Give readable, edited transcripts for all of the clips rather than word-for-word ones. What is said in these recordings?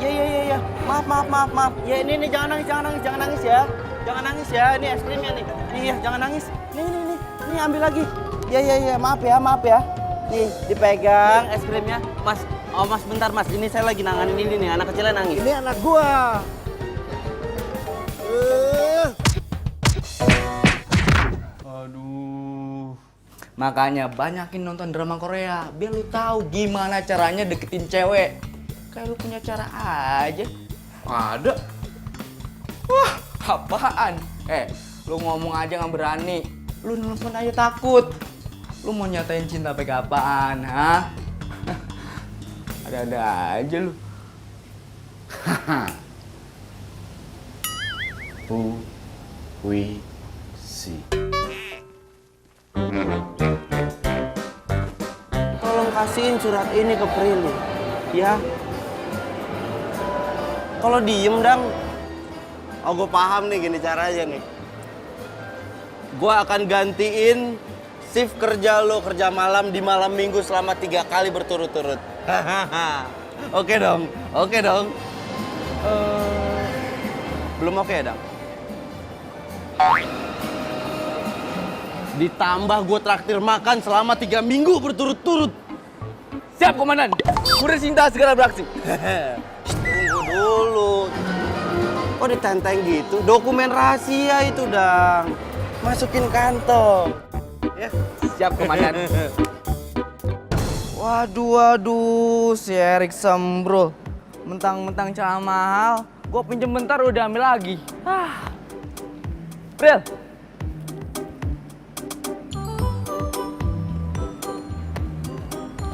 Iya. Maaf. Ya ini jangan nangis ya. Jangan nangis ya. Ini es krimnya nih. Iya, jangan nangis. Nih ambil lagi. Iya. Maaf ya. Nih, dipegang es krimnya. Mas, Mas bentar Mas. Ini saya lagi nanganin ini nih, anak kecilnya nangis. Ini anak gua. Aduh. Makanya banyakin nonton drama Korea biar lu tahu gimana caranya deketin cewek. Kayak lu punya cara aja. Ada. Wah, apaan? Lu ngomong aja nggak berani. Lu nelfon aja takut. Lu mau nyatain cinta pakai apaan, ha? Ada-ada aja lu. Who we see. Tolong kasihin surat ini ke Prilly, ya. Kalau diem dang, gue paham nih gini caranya nih. Gue akan gantiin shift kerja lo kerja malam di malam minggu selama 3 kali berturut-turut. Oke dong. Belum oke ya, Dang? Ditambah gue traktir makan selama 3 minggu berturut-turut. Siap, Komandan. Kurir Cinta segera beraksi. Tunggu dulu. Kok ditenteng gitu? Dokumen rahasia itu, Dang. Masukin kantong. Ya. Siap, Komandan. Waduh, si Erik sembro. Mentang-mentang celana mahal, gua pinjem bentar udah ambil lagi. Bril.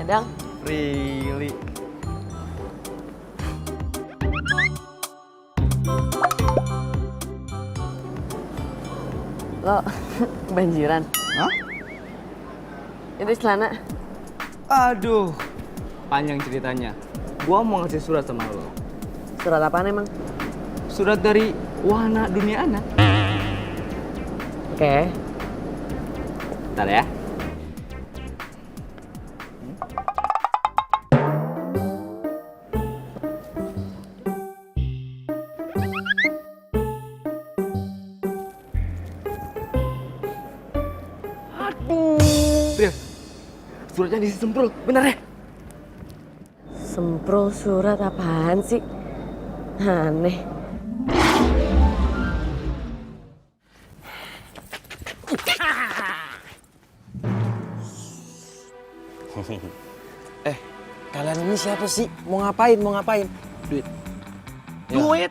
Dang, Really? lo kebanjiran. Hah? Itu celana. Aduh, panjang ceritanya. Gua mau ngasih surat sama lo. Surat apaan emang? Surat dari Wahana Dunia Anak. Oke. Bentar ya. Aduh. Suratnya diisi semprul, bener ya? Semprol surat apaan sih? Aneh. Kalian ini siapa sih? Mau ngapain? Duit. Duit?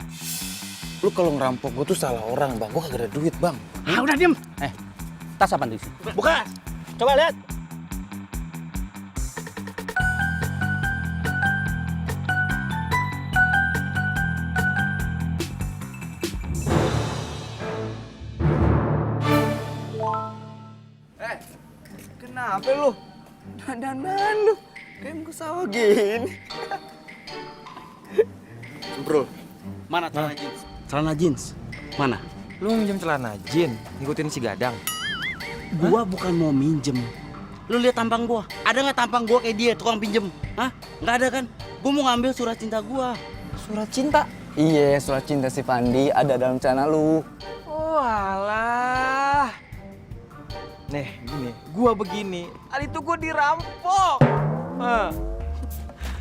Lu kalau ngerampok gua tuh salah orang, Bang. Gua kagak ada duit, Bang. Udah diem. Tas apa nih? Buka. Coba lihat. Kenapa lu? Dandan lu. Kayak muka sawah gini. Bro, mana celana jeans? Celana jeans? Mana? Lu minjem celana jin, ngikutin si Gadang. Gua bukan mau minjem. Lu lihat tampang gua. Ada nggak tampang gua kayak dia tukang pinjem? Hah? Nggak ada kan? Gua mau ngambil surat cinta gua. Surat cinta? Iya, surat cinta si Pandi ada dalam celana lu. Oh alah. Nih, gini. Gua begini. Tadi tuh gua dirampok.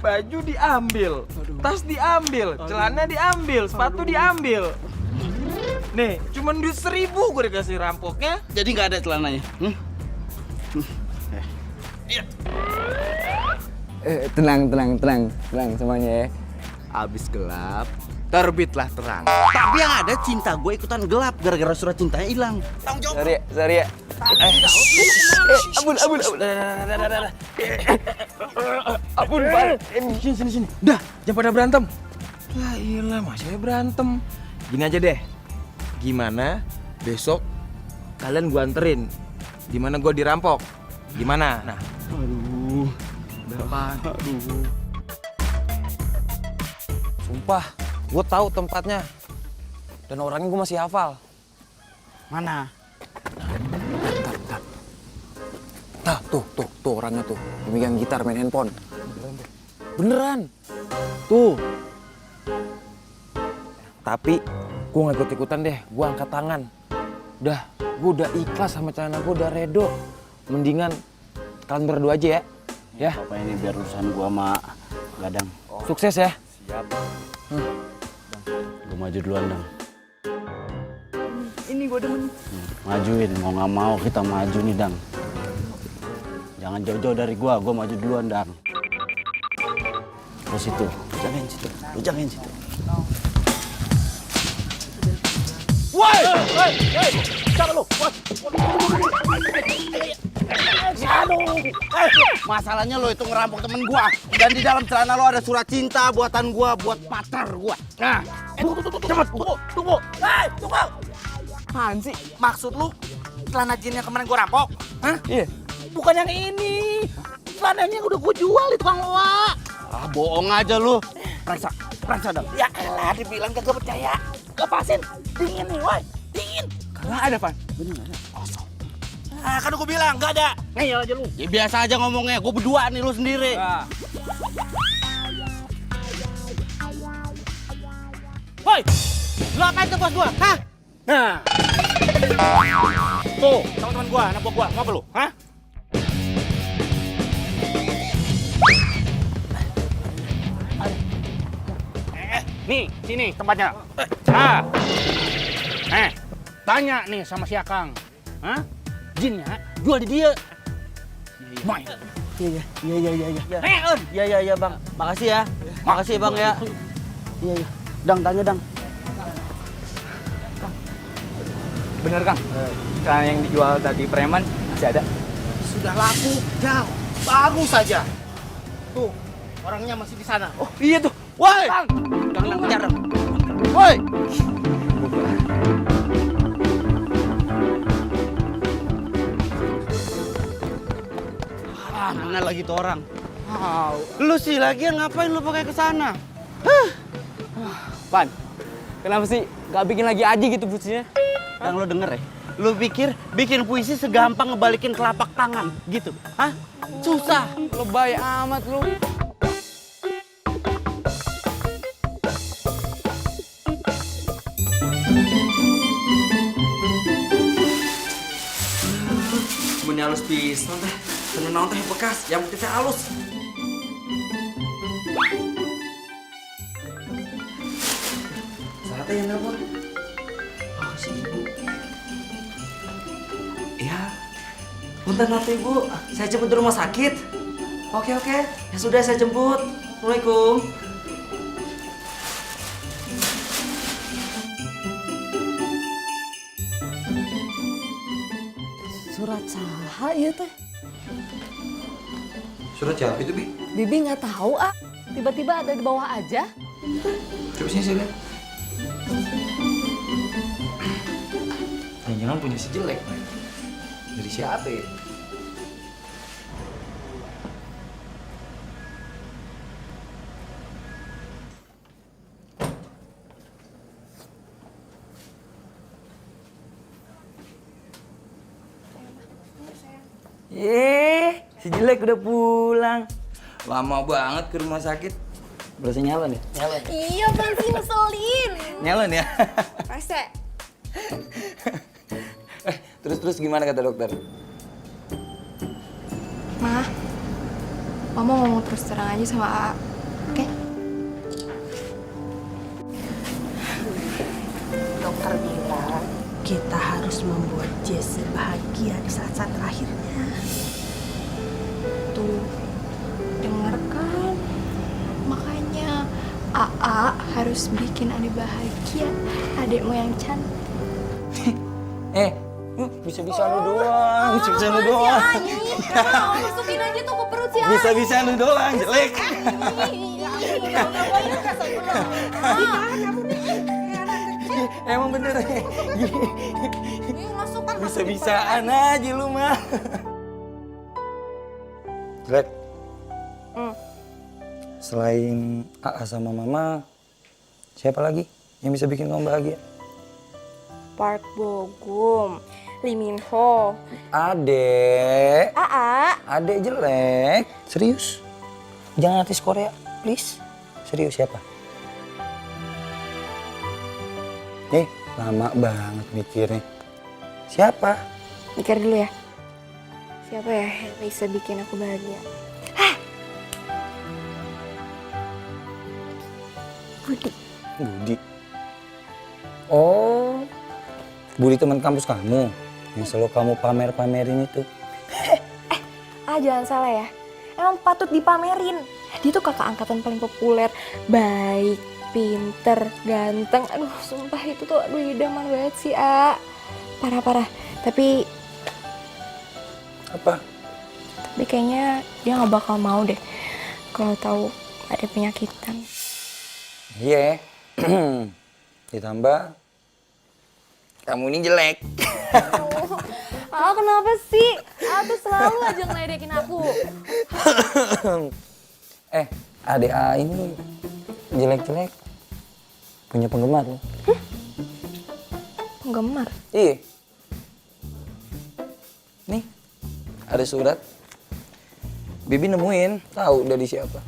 Baju diambil, tas diambil, celana diambil, sepatu diambil. Nih, cuman duit 1.000 gue dikasih rampoknya. Jadi nggak ada celananya. Tenang semuanya ya. Abis gelap, terbitlah terang. Tapi yang ada cinta gue ikutan gelap gara-gara surat cintanya hilang. Tanggung jawab. Sorry ya. Ampun. Ampun, Pak. Sini. Dah, jangan pada berantem. Ya iyalah, masih berantem. Gini aja deh. Gimana besok kalian gua anterin di mana gua dirampok? Gimana? Nah. Aduh. Sumpah, gua tahu tempatnya. Dan orangnya gua masih hafal. Mana? Tuh orangnya tuh. Memegang gitar, main handphone. Beneran. Tuh. Tapi gue gak ikut-ikutan deh, gue angkat tangan. Udah, gue udah ikhlas sama celana gue, udah redo. Mendingan kalian berdua aja ya. Ya. Apa ini biar urusan gua sama Gadang. Sukses ya. Siap. Gua maju duluan, Dang. Ini gue demen. Majuin, mau nggak mau kita maju nih, Dang. Jangan jauh-jauh dari gua maju duluan, Dang. Terus situ, jagain situ, lu jagain situ. Woi! Siapa lu? Aduh! Masalahnya lo itu ngerampok temen gua. Dan di dalam celana lo ada surat cinta buatan gua buat pacar gua. Nah, cepet, tunggu. Tunggu. Apaan sih? Maksud lu celana jin yang kemarin gua rampok? Hah? Iya. Bukan yang ini. Celananya udah gua jual di tukang loa. Ah, bohong aja lu. Periksa dong. Ya elah, dibilang kagak percaya. Lepasin. Dingin nih, woi. Dingin. Kagak ada, Pan. Bener nggak ada? Kosong. Ah, kan gua bilang nggak ada. Ngeyel aja lu. Ya biasa aja ngomongnya. Gua berdua nih, lu sendiri. Nah. Woi, lu apain tuh bos gua? Hah? Nah. Tuh, teman-teman gua, anak buah gua. Mau apa lu? Hah? Nih, sini tempatnya. Ah. Tanya nih sama si Akang. Hah? Jinnya jual di dia. Mai. Iya. Iya, Bang. Makasih ya. Makasih, Bang ya. Iya. Dang, tanya, Dang. Bener, Kang. Celana yang dijual tadi preman masih ada. Sudah laku, jauh. Bagus saja. Tuh, orangnya masih di sana. Oh, iya tuh. Woi! Kang. Jangan kejar. Woi! Mana lagi tuh orang? Lu sih lagian ngapain lu pakai ke sana? Pan, kenapa sih gak bikin lagi aja gitu puisinya? Yang lu denger ya? Lu pikir bikin puisi segampang ngebalikin telapak tangan gitu? Hah? Susah. Lebay amat lu. Bener halus pisan teh. Tenang teh bekas, yang penting teh halus. Saatnya yang nelpon. Oh, si ibu. Iya. Punten atuh ibu, saya jemput di rumah sakit. Oke. Ya sudah saya jemput. Assalamualaikum. Surat saha ieu teh? Surat siapa itu, Bi? Bibi nggak tahu ah. Tiba-tiba ada di bawah aja. Coba sini saya lihat. Jangan punya si jelek, Pak. Dari siapa ya? Si jelek udah pulang. Lama banget ke rumah sakit. Berasa nyalon ya? Iya, Bang, sih ngeselin. Nyalon ya? Rese. Terus gimana kata dokter? Ma, Mama ngomong terus terang aja sama A, oke? Dokter bilang kita harus membuat Jessie bahagia di saat-saat terakhirnya. Tuh, denger kan? Makanya AA harus bikin Ade bahagia, adekmu yang cantik. Bisa-bisa lu doang. Bisa-bisa lu doang. Masukin aja tuh ke perut si A. Bisa-bisa lu doang, jelek. Emang bener. Bisa-bisaan aja lu mah. Jelek. Selain AA sama Mama, siapa lagi yang bisa bikin kamu bahagia? Park Bogum, Lee Min Ho, Adek. AA. Adek jelek. Serius? Jangan artis Korea. Please. Serius siapa? Lama banget mikirnya. Siapa? Mikir dulu ya. Siapa ya yang bisa bikin aku bahagia? Budi. Budi. Oh, Budi teman kampus kamu yang selalu kamu pamer-pamerin itu. Jangan salah ya. Emang patut dipamerin. Dia tuh kakak angkatan paling populer, baik, pinter, ganteng. Aduh, sumpah itu tuh idaman banget sih, Parah-parah. Tapi Apa? kayaknya dia nggak bakal mau deh kalau tahu ada penyakitan. Iya. Ditambah kamu ini jelek. Kenapa sih? Tuh selalu aja ngeledekin aku. Adek A ini jelek-jelek. Punya penggemar loh. Penggemar? Iya. Nih, ada surat. Bibi nemuin, tahu dari siapa?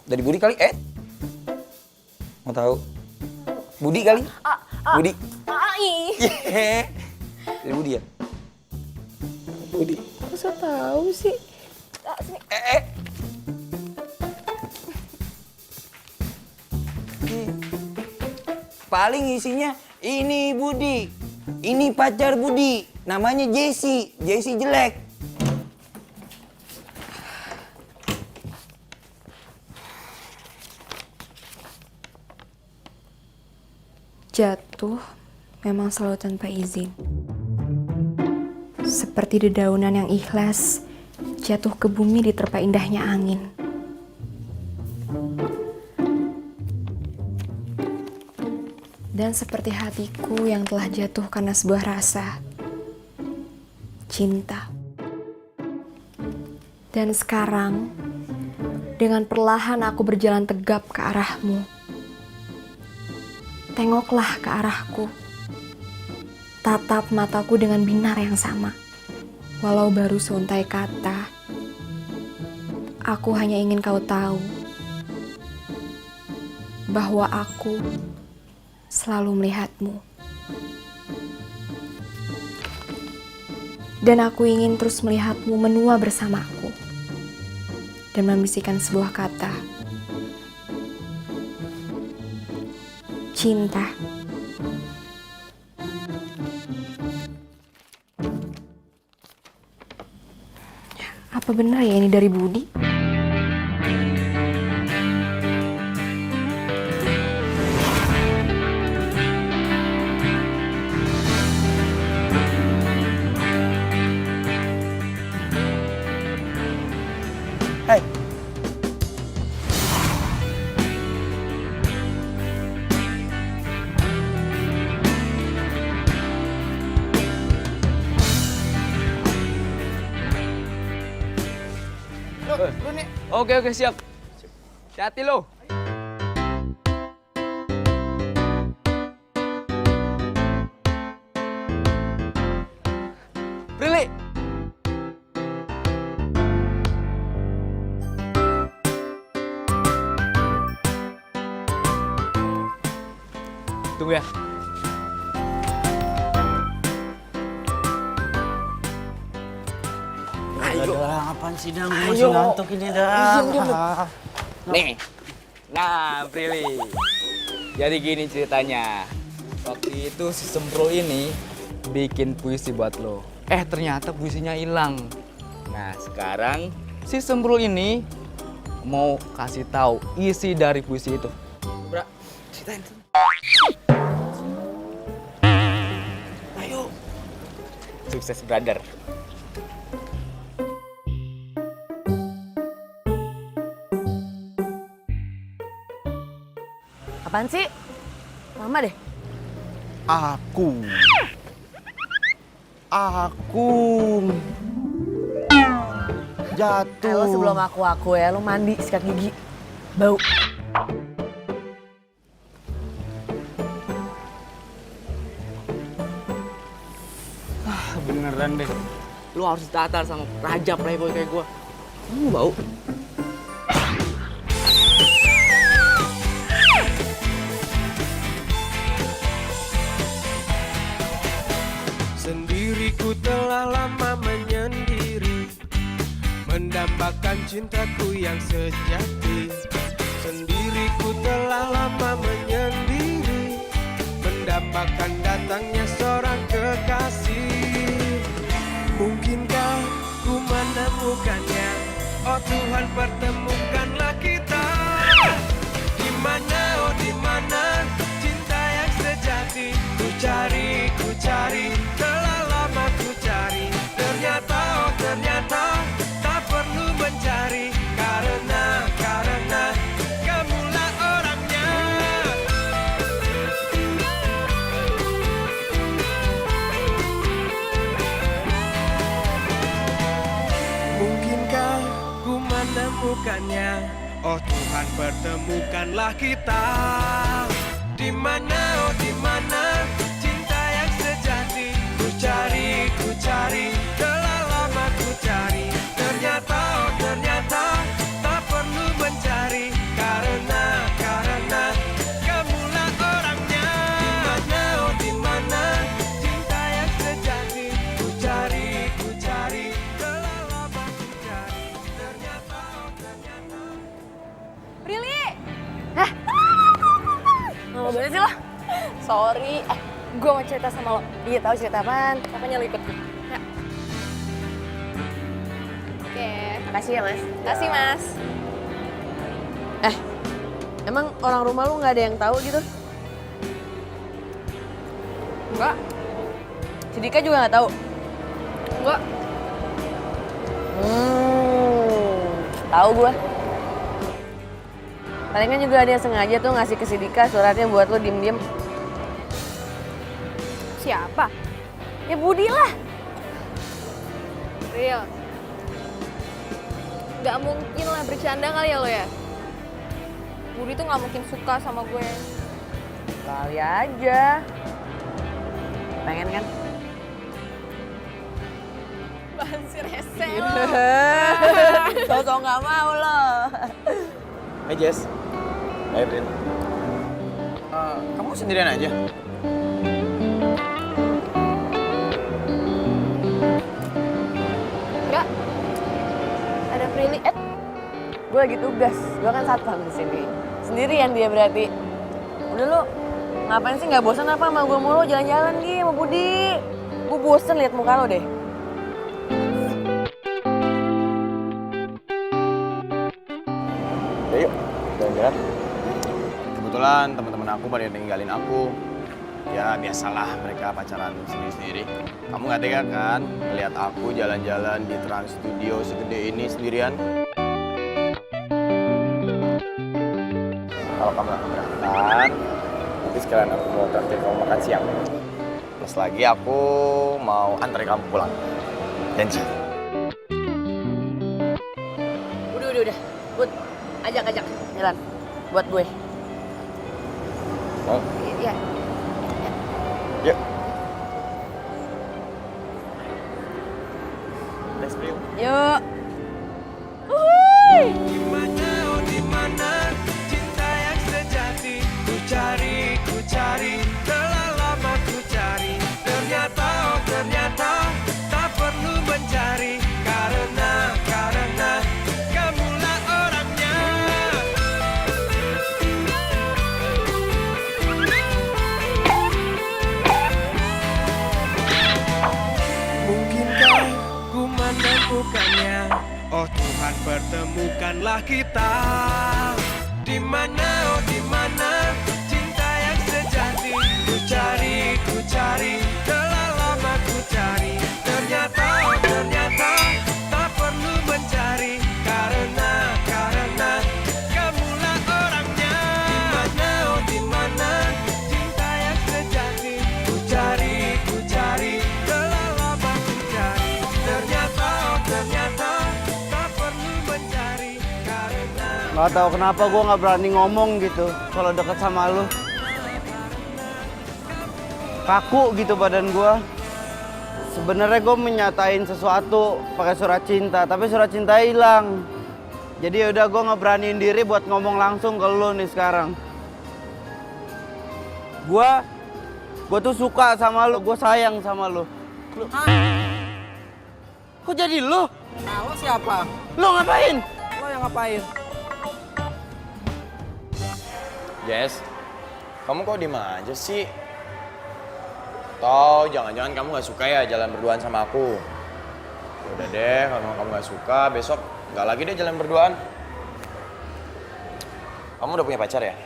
Dari Budi kali? Mau tahu? Budi kali? Budi. Dari Budi ya? Budi. Masa tahu sih? Sini. Paling isinya ini Budi. Ini pacar Budi. Namanya Jessie. Jessie jelek. Jatuh memang selalu tanpa izin. Seperti dedaunan yang ikhlas jatuh ke bumi diterpa indahnya angin. Dan seperti hatiku yang telah jatuh karena sebuah rasa cinta. Dan sekarang dengan perlahan aku berjalan tegap ke arahmu. Tengoklah ke arahku. Tatap mataku dengan binar yang sama. Walau baru seuntai kata, aku hanya ingin kau tahu bahwa aku selalu melihatmu. Dan aku ingin terus melihatmu menua bersamaku dan membisikkan sebuah kata, cinta. Apa benar ya ini dari Budi? Hai. Lu nih. Oke, siap. Hati-hati lo. Prilly. Tunggu ya. Ayo. Apaan sih, Dang? Gue masih ngantuk ini, Dang. Nih. Nah, Prilly. Jadi gini ceritanya. Waktu itu si Sempro ini bikin puisi buat lo. Ternyata puisinya hilang. Nah, sekarang si Sempro ini mau kasih tahu isi dari puisi itu. Bra, ceritain. Ayo. Sukses, brother. Apaan sih? Lama deh. Aku jatuh. Lo sebelum aku ya, lo mandi sikat gigi. Bau. Beneran deh. Lu harus ditatar sama raja playboy kayak gua. Kamu bau? Sendiriku telah lama menyendiri, mendambakan cintaku yang sejati. Sendiriku telah lama menyendiri, mendambakan datangnya seorang kekasih. Mungkinkah ku menemukannya? Oh Tuhan, pertemukanlah kita. Di mana, oh di mana cinta yang sejati? Ku cari, telah lama ku cari. Ternyata, oh ternyata tak perlu mencari, karena kamulah orangnya. Mungkinkah ku menemukannya? Oh Tuhan, pertemukanlah kita. Di mana, oh di mana cinta yang sejati? Ku cari, telah lama ku cari. Ternyata, oh ternyata tak perlu mencari, karena kamulah orangnya. Di mana, oh di mana cinta yang sejati? Ku cari, telah lama ku cari. Ternyata, oh ternyata. Prilly! Lama banget sih lo. Sorry, gue mau cerita sama lo. Iya, tahu cerita apaan? Makanya lo ikut gue. Ya. Oke. Makasih ya, Mas. Makasih, Mas. Emang orang rumah lu nggak ada yang tahu gitu? Enggak. Si Dika juga nggak tahu? Enggak. Tahu gue. Palingan juga ada yang sengaja tuh ngasih ke si Dika suratnya buat lo diem-diem. Siapa? Ya Budi lah. Real. Gak mungkin lah, bercanda kali ya lo ya? Budi tuh gak mungkin suka sama gue. Kali aja. Pengen kan? Bahan si rese lo. Tau-tau nggak mau lo. Hai Jess. Hai Prin. Kamu sendirian aja? Enggak. Ada Prilly. Gue lagi tugas. Gue kan satpam di sini. Sendirian dia berarti. Udah lo, ngapain sih nggak bosan apa sama gue mulu jalan-jalan Gi sama Budi? Gue bosen liat muka lo deh. Ya yuk, jalan-jalan. Kebetulan teman-teman aku pada ninggalin aku. Ya biasalah mereka pacaran sendiri-sendiri. Kamu nggak tega kan melihat aku jalan-jalan di Trans Studio segede ini sendirian? Kalau kamu nggak keberatan, nanti sekalian aku mau traktir kamu makan siang. Plus lagi aku mau antar kamu pulang. Janji. Udah. Bud, ajak jalan buat gue. Mau? Iya. Yuk. Let's go. Yuk. Di mana, oh di mana cinta yang sejati? Ku cari, telah lama ku cari. Ternyata, oh ternyata tak perlu mencari, karena kamulah orangnya. Mungkinkah ku menemukannya? Oh Tuhan, pertemukanlah kita. Di mana, oh di mana cinta yang sejati? Ku cari, telah lama ku cari. Ternyata, oh ternyata tak perlu mencari, karena kamulah orangnya. Di mana, oh di mana cinta yang sejati? Ku cari, telah lama ku cari. Ternyata, oh ternyata tak perlu mencari, karena Gak tahu kenapa gue nggak berani ngomong gitu kalau deket sama lu. Kaku gitu badan gue. Sebenarnya gue menyatain sesuatu pakai surat cinta, tapi surat cinta hilang. Jadi udah gue nggak beraniin diri buat ngomong langsung ke lu nih sekarang. Gue tuh suka sama lu, gue sayang sama lu. Kok jadi lo? Nah, lo siapa? Lo ngapain? Lo yang ngapain? Jess, kamu kok diem aja sih? Atau jangan-jangan kamu gak suka ya jalan berduaan sama aku? Udah deh, kalau kamu gak suka, besok gak lagi deh jalan berduaan. Kamu udah punya pacar ya?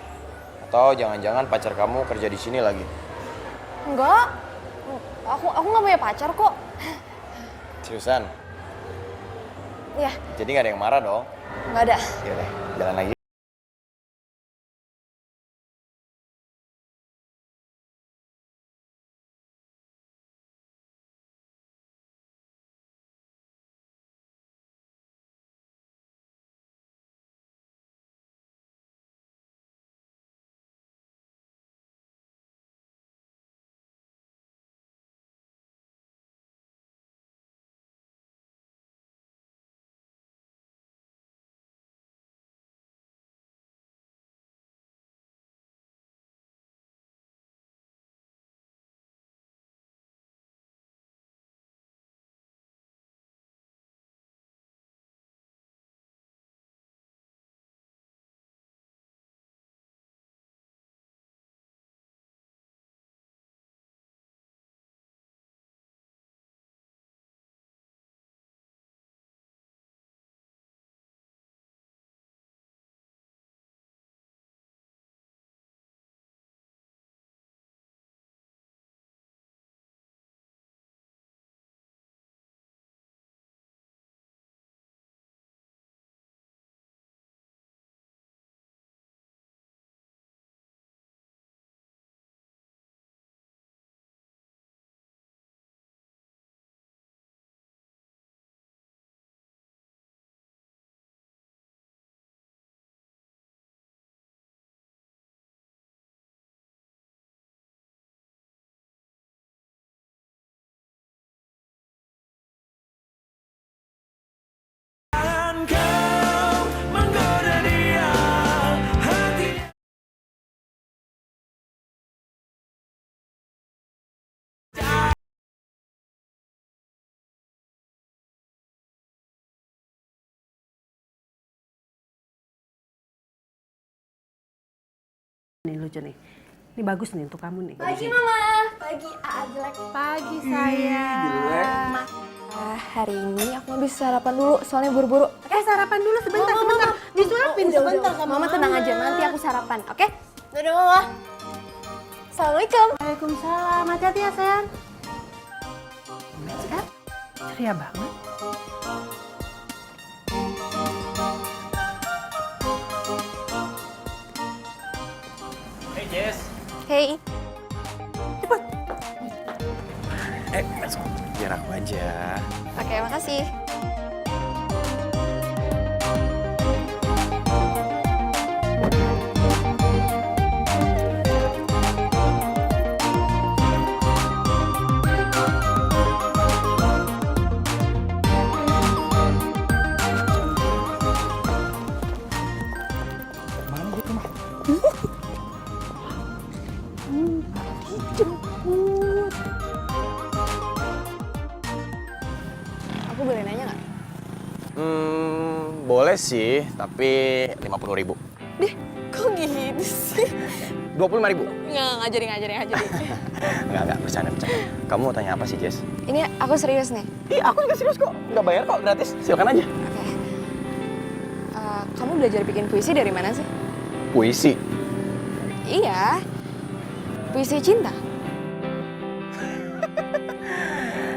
Atau jangan-jangan pacar kamu kerja di sini lagi? Enggak, aku nggak punya pacar kok. Seriusan? Ya, Jadi gak ada yang marah dong? nggak ada. Yaudah, jalan lagi. Kau menggoda dia, hatinya. Nih lucu nih. Ini bagus nih untuk kamu nih. Pagi Mama, pagi jelek. Pagi sayang. Hari ini aku mau bisa sarapan dulu, soalnya buru-buru. Sarapan dulu sebentar. Disuapin sebentar sama Mama tenang aja, nanti aku sarapan, oke? Dadah Mama. Assalamualaikum. Waalaikumsalam. Hati-hati ya sayang. Ceria banget. Hey Jess. Hey. Masuk. Biar aku aja. Oke, makasih. Aku boleh nanya nggak? Boleh sih, tapi 50.000. Deh, kok gitu sih? 25.000. Nggak, ngajarin. Enggak, bercanda. Kamu mau tanya apa sih, Jess? Ini aku serius nih. Ih, aku juga serius kok. Nggak bayar kok, gratis. Silakan aja. Oke. Kamu belajar bikin puisi dari mana sih? Puisi. Iya. Puisi cinta.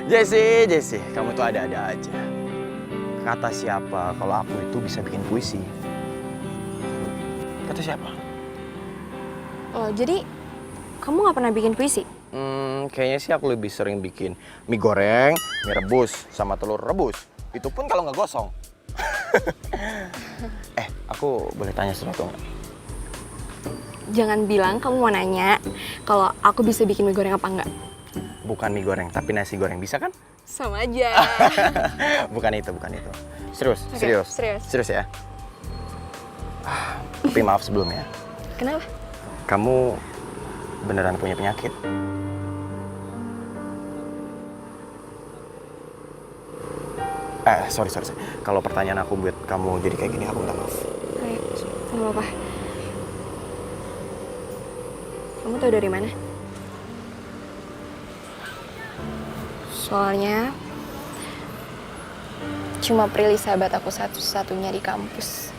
Jessie, kamu tuh ada-ada aja. Kata siapa kalau aku itu bisa bikin puisi? Kata siapa? Oh, jadi kamu nggak pernah bikin puisi? Kayaknya sih aku lebih sering bikin mie goreng, mie rebus, sama telur rebus. Itu pun kalau nggak gosong. Aku boleh tanya sesuatu nggak? Jangan bilang kamu mau nanya kalau aku bisa bikin mie goreng apa enggak. Bukan mie goreng, tapi nasi goreng. Bisa kan? Sama aja. bukan itu. Serius, Oke, serius. Serius ya? Tapi maaf sebelumnya. Kenapa? Kamu beneran punya penyakit? Sorry. Kalau pertanyaan aku buat kamu jadi kayak gini, aku minta maaf. Kayak, sama apa? Kamu tahu dari mana? Soalnya cuma Prilly sahabat aku satu-satunya di kampus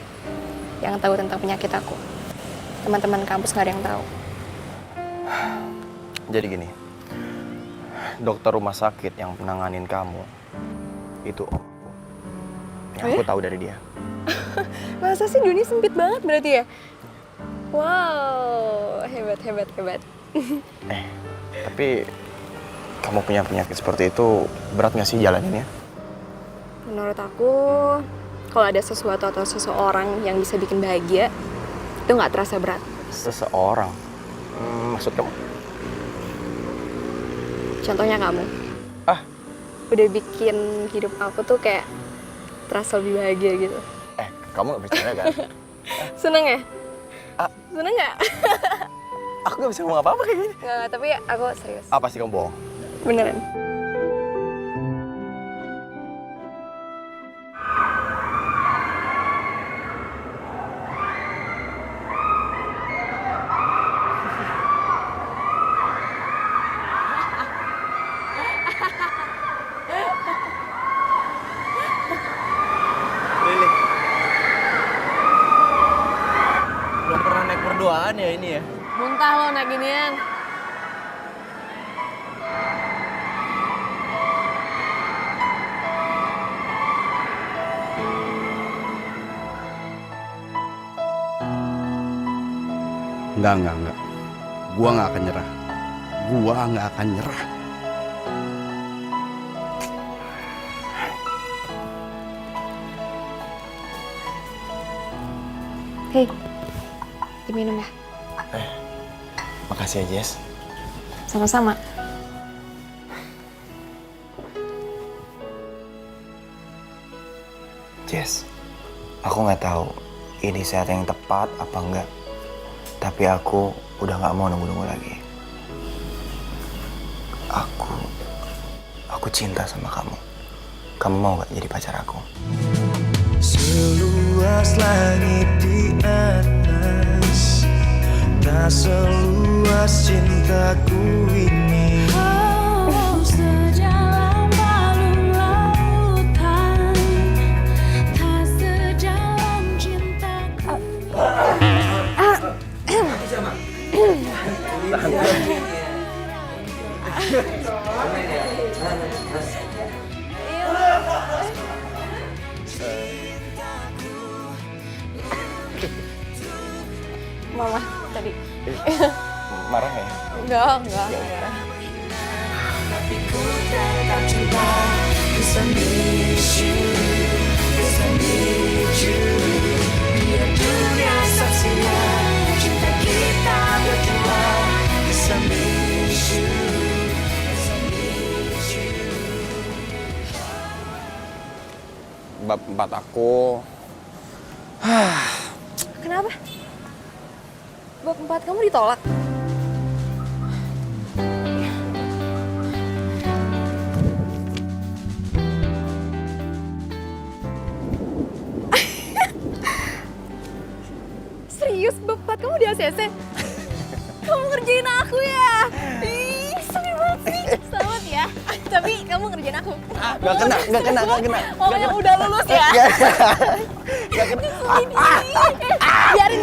yang tahu tentang penyakit aku. Teman-teman kampus nggak ada yang tahu. Jadi gini, dokter rumah sakit yang menanganin kamu itu om aku. Yang aku tahu dari dia. Masa sih dunia sempit banget berarti ya? Wow, hebat. Tapi kamu punya penyakit seperti itu, berat nggak sih jalaninnya? Menurut aku, kalau ada sesuatu atau seseorang yang bisa bikin bahagia, itu nggak terasa berat. Seseorang? Maksud kamu? Contohnya kamu. Udah bikin hidup aku tuh kayak terasa lebih bahagia gitu. Kamu nggak percaya kan? Seneng ya? Seneng nggak? Aku nggak bisa ngomong apa-apa kayak gini. Nggak, tapi aku serius. Apa sih kamu bohong? Beneran. Lili. Belum pernah naik berduaan ya ini ya? Muntah lo naik ginian. Enggak. Gua nggak akan nyerah. Gua nggak akan nyerah. Hei, diminum ya? Makasih ya, Jess. Sama-sama. Jess, aku nggak tahu ini saat yang tepat apa enggak. Tapi aku udah nggak mau nunggu-nunggu lagi. Aku cinta sama kamu. Kamu mau nggak jadi pacar aku? Seluas langit di atas, tak seluas cintaku ini. Oh, sejalan balung lautan, tak sejalan cintaku. Mama tadi. Marah nggak ya? Enggak marah. Tapi ku tetap cinta, 'cause I need you, 'cause I need you. Biar dunia saksikan cinta kita berdua, 'cause I need you, 'cause I need you. Bab 4 aku. Kenapa? Bab 4 kamu ditolak? Serius, bab 4 kamu di ACC? Kamu ngerjain aku ya? Ih, sedih banget sih. Selamat ya. Tapi kamu ngerjain aku. Nggak kena. Oh, yang udah lulus ya? Nggak kena. Biarin.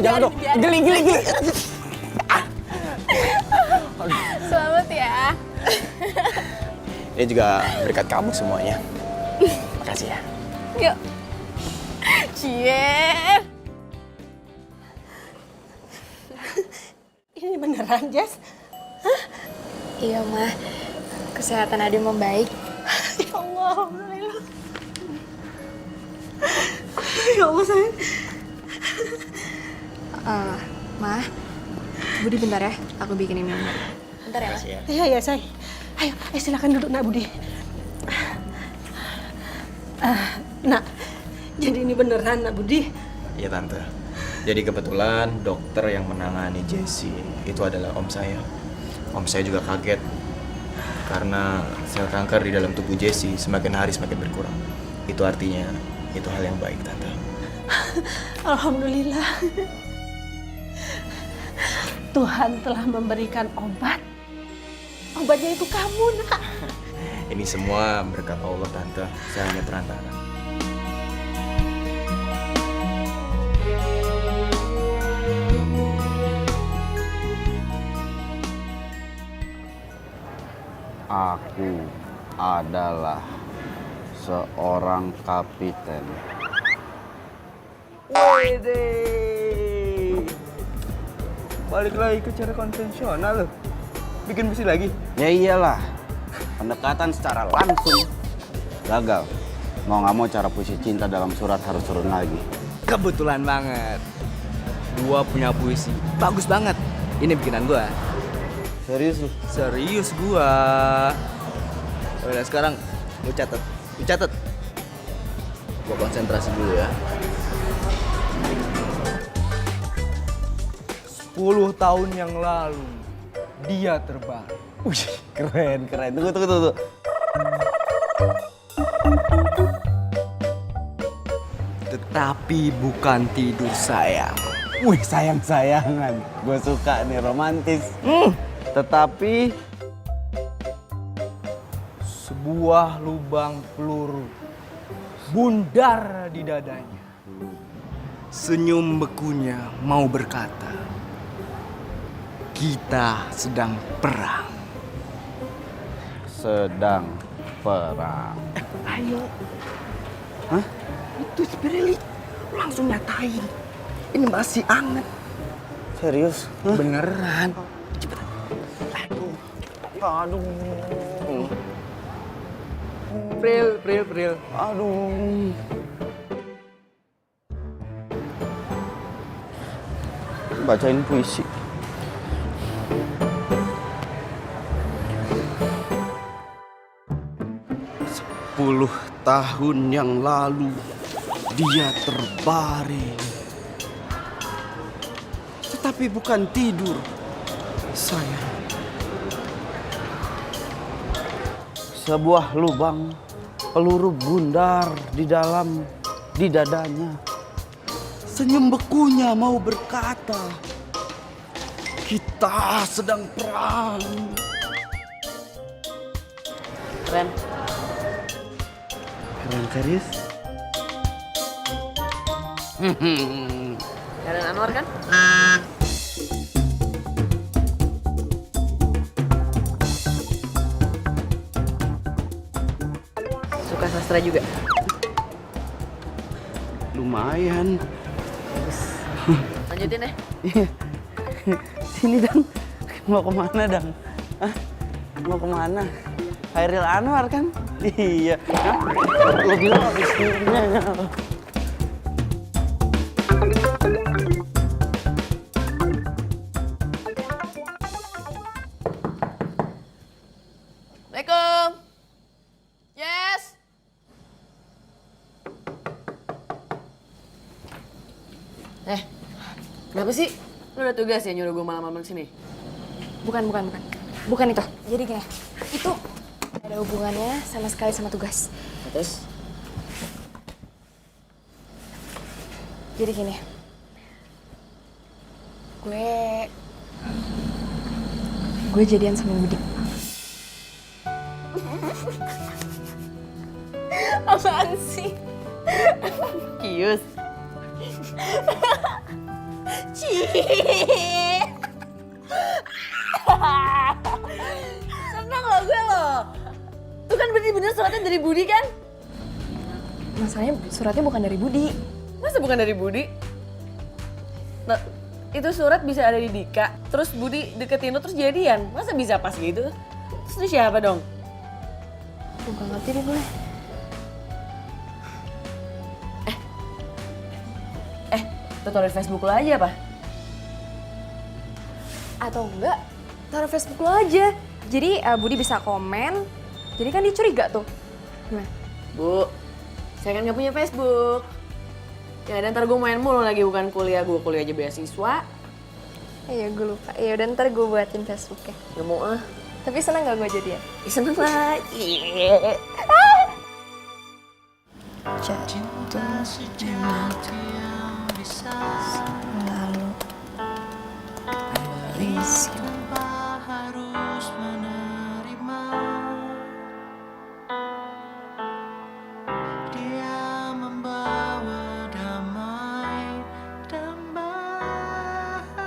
Jangan dong. Geli. Selamat ya. Ini juga berkat kamu semuanya. Makasih ya. Yuk. Cie. Ini beneran, Jess? Iya, Ma. Kesehatan Ade membaik. Ya Allah, alhamdulillah. Ya Allah, sayang. Ma, Budi bentar ya. Aku bikinin minum. Bentar ya, Ma. Iya, sayang. Ayo, silakan duduk, Nak Budi. Nak, jadi ini beneran, Nak Budi? Iya, Tante. Jadi kebetulan dokter yang menangani Jessie itu adalah om saya. Om saya juga kaget Karena sel kanker di dalam tubuh Jessie semakin hari semakin berkurang. Itu artinya itu hal yang baik, Tante. Alhamdulillah. Tuhan telah memberikan obat. Obatnya itu kamu, Nak. Ini semua berkat Allah, Tante. Saya hanya perantara. Aku adalah seorang kapiten. Wede. Balik lagi ke cara konvensional loh. Bikin besi lagi. Ya iyalah, pendekatan secara langsung gagal. Mau nggak mau cara puisi cinta dalam surat harus turun lagi. Kebetulan banget. Gua punya puisi. Bagus banget. Ini bikinan gua. Serius lu? Serius gua. Udah sekarang lu catat. Lu catat. Gua konsentrasi dulu ya. 10 tahun yang lalu dia terbang. Wih, keren. Tunggu. Tetapi bukan tidur sayang. Wih, sayang-sayangan. Gue suka nih, romantis. Tetapi Sebuah lubang peluru bundar di dadanya. Senyum bekunya mau berkata, kita sedang perang. sedang perang. Ayo. Hah? Itu Spirelli. Langsung nyatain. Ini masih anget. Serius? Beneran. Cepetan. Aduh. Pril. Aduh. Bacain puisi. Sepuluh tahun yang lalu dia terbaring. Tetapi bukan tidur, sayang. Sebuah lubang peluru bundar di dadanya. Senyum bekunya mau berkata, kita sedang perang. Keren. Keren serius? Karen Anwar kan? Suka sastra juga? Lumayan. Lanjutin deh. Sini Dang. Mau kemana Dang? Hah? Mau kemana? Hairil Anwar kan? Iya. Hah? Lo bilang habis filmnya. Assalamualaikum. Yes. Kenapa sih? Lu udah tugas ya nyuruh gue malam-malam sini? Bukan. Bukan itu. Jadi gini, itu ada hubungannya sama sekali sama tugas. Terus? Jadi gini, gue jadian sama Budi. Apaan sih? Kius. Senang loh gue loh. Itu kan bener-bener suratnya dari Budi kan? Masalahnya suratnya bukan dari Budi. Masa bukan dari Budi? Nah, itu surat bisa ada di Dika, terus Budi deketin lo terus jadian. Masa bisa pas gitu? Terus itu siapa dong? Gue gak ngerti deh gue. Lo taruh di Facebook lo aja apa? Atau enggak, taruh Facebook lo aja. Jadi Budi bisa komen, jadi kan dia curiga tuh. Gimana? Bu, saya kan gak punya Facebook. Ya dan ntar gue main mulu lagi, bukan kuliah. Gue kuliah aja beasiswa. Iya gue lupa. Ya udah ntar gue buatin Facebooknya. Gak mau ah. Tapi seneng gak gue jadian? Seneng lah. Jatuh sejenak lalu izin. Harus menerima dia membawa damai dan bahagiakan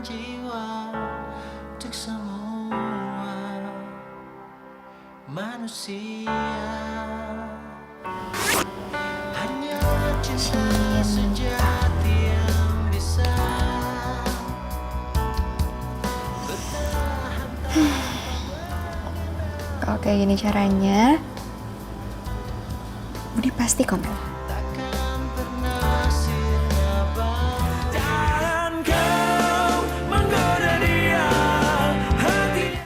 jiwa untuk semua manusia. Hanya cinta sejati yang bisa Kalau kayak gini caranya, Budi pasti komen. takkan pernah sirna. Jangan kau menggoda dia, hati.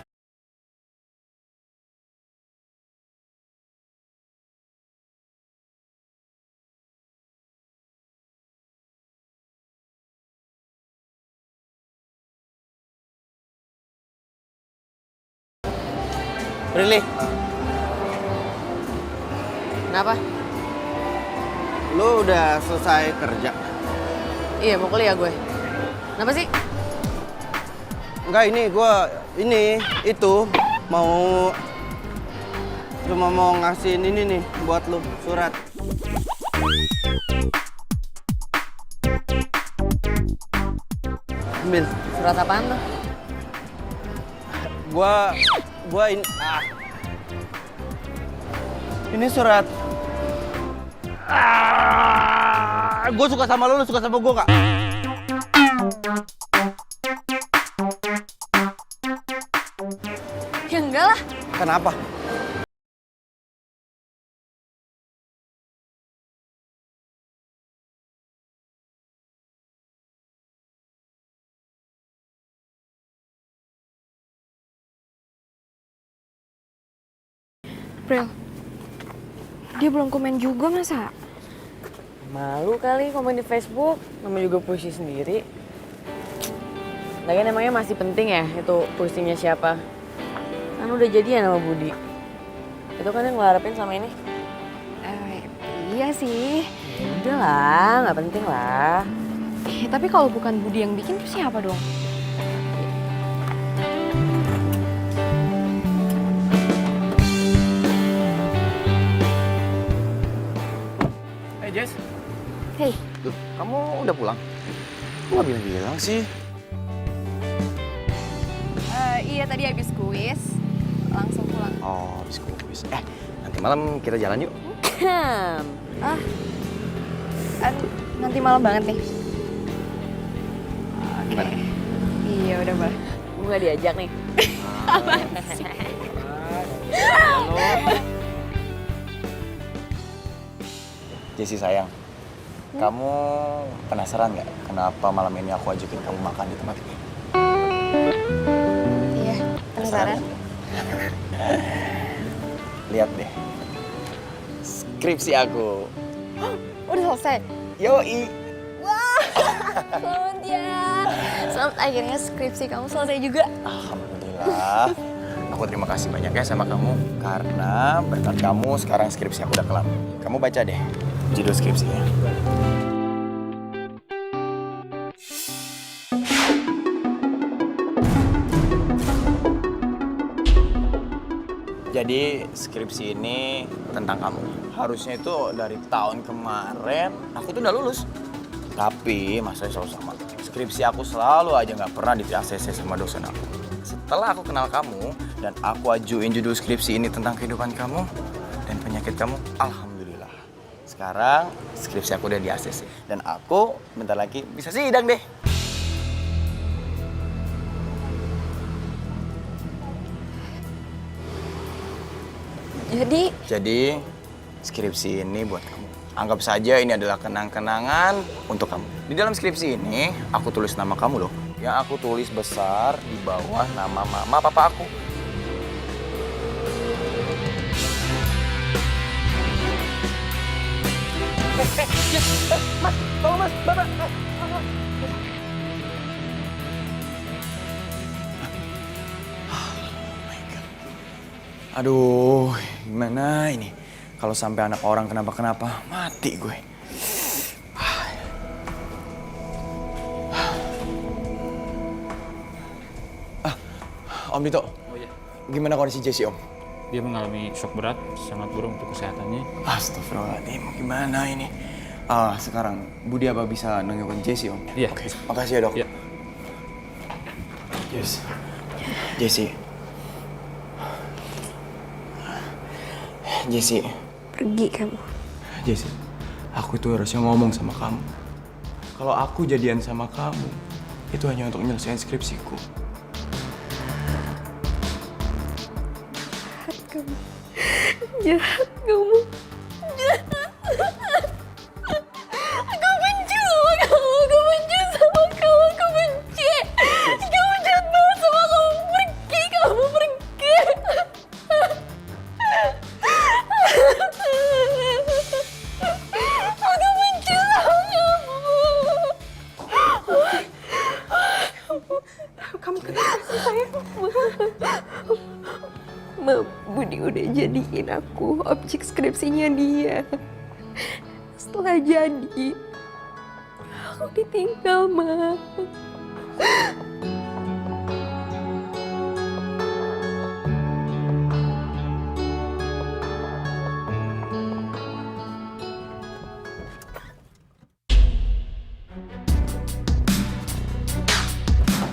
Prilly, Kenapa? lu udah selesai kerja? Iya, mau kuliah gue. Kenapa sih? Enggak, itu cuma mau ngasihin ini nih buat lu, surat. Ambil. Surat apaan tuh? Ini surat. Gue suka sama lu suka sama gue nggak? Ya enggak lah. Kenapa? Pril, dia belum komen juga masa? Malu kali komen di Facebook, namanya juga puisi sendiri. Lagian emangnya masih penting ya itu puisinya siapa? Kan udah jadian sama Budi. Itu kan yang ngelarapin sama ini. Iya sih. Ya udah lah, nggak penting lah. Tapi kalau bukan Budi yang bikin, terus siapa dong? Hey Jess, Hei, Duh, kamu udah pulang? Kok nggak bilang-bilang sih? iya tadi habis kuis, langsung pulang. Oh, habis kuis. Nanti malam kita jalan yuk. Nanti malam banget nih. Gimana? Iya udah boleh. Gue nggak diajak nih. Jessie sayang, kamu penasaran nggak kenapa malam ini aku ajakin kamu makan di tempat ini? Iya, penasaran. Lihat deh, skripsi aku. Udah selesai. Yoi. Selamat ya. Selamat akhirnya skripsi kamu selesai juga. Alhamdulillah. Aku terima kasih banyak ya sama kamu karena berkat kamu sekarang skripsi aku udah kelar. Kamu baca deh judul skripsinya. Jadi skripsi ini tentang kamu. Harusnya itu dari tahun kemarin aku tuh udah lulus. Tapi masalahnya selalu sama. Skripsi aku selalu aja nggak pernah di ACC sama dosen aku. Setelah aku kenal kamu dan aku ajuin judul skripsi ini tentang kehidupan kamu dan penyakit kamu, alhamdulillah. Sekarang skripsi aku udah di ACC dan aku bentar lagi bisa sidang deh. Jadi skripsi ini buat kamu. Anggap saja ini adalah kenang-kenangan untuk kamu. Di dalam skripsi ini aku tulis nama kamu loh. Yang aku tulis besar di bawah nama mama papa aku. Mas, tolong mas, bapak. Aduh, gimana ini? Kalau sampai anak orang kenapa-kenapa, mati gue. Om Dito. Oh iya. Gimana kondisi Jesse, Om? Dia mengalami shock berat, sangat buruk untuk kesehatannya. Astagfirullahaladzim, gimana ini? Sekarang Budi apa bisa nengokin Jesse, Om? Iya. Oke, makasih ya, Dok. Iya. Yes. Jesse. Jesse. Pergi kamu. Jesse, aku itu harusnya ngomong sama kamu. Kalau aku jadian sama kamu, itu hanya untuk nyelesain skripsiku. Jahat kamu. Jahat. Aku benci sama kamu. Aku benci sama kamu. Aku benci. Kamu jahat banget sama kamu. Pergi, kamu pergi. Aku benci sama kamu. Kamu kenapa sih sayang? Ma, Budi udah jadiin aku objek skripsinya dia. Setelah jadi, aku ditinggal, Ma.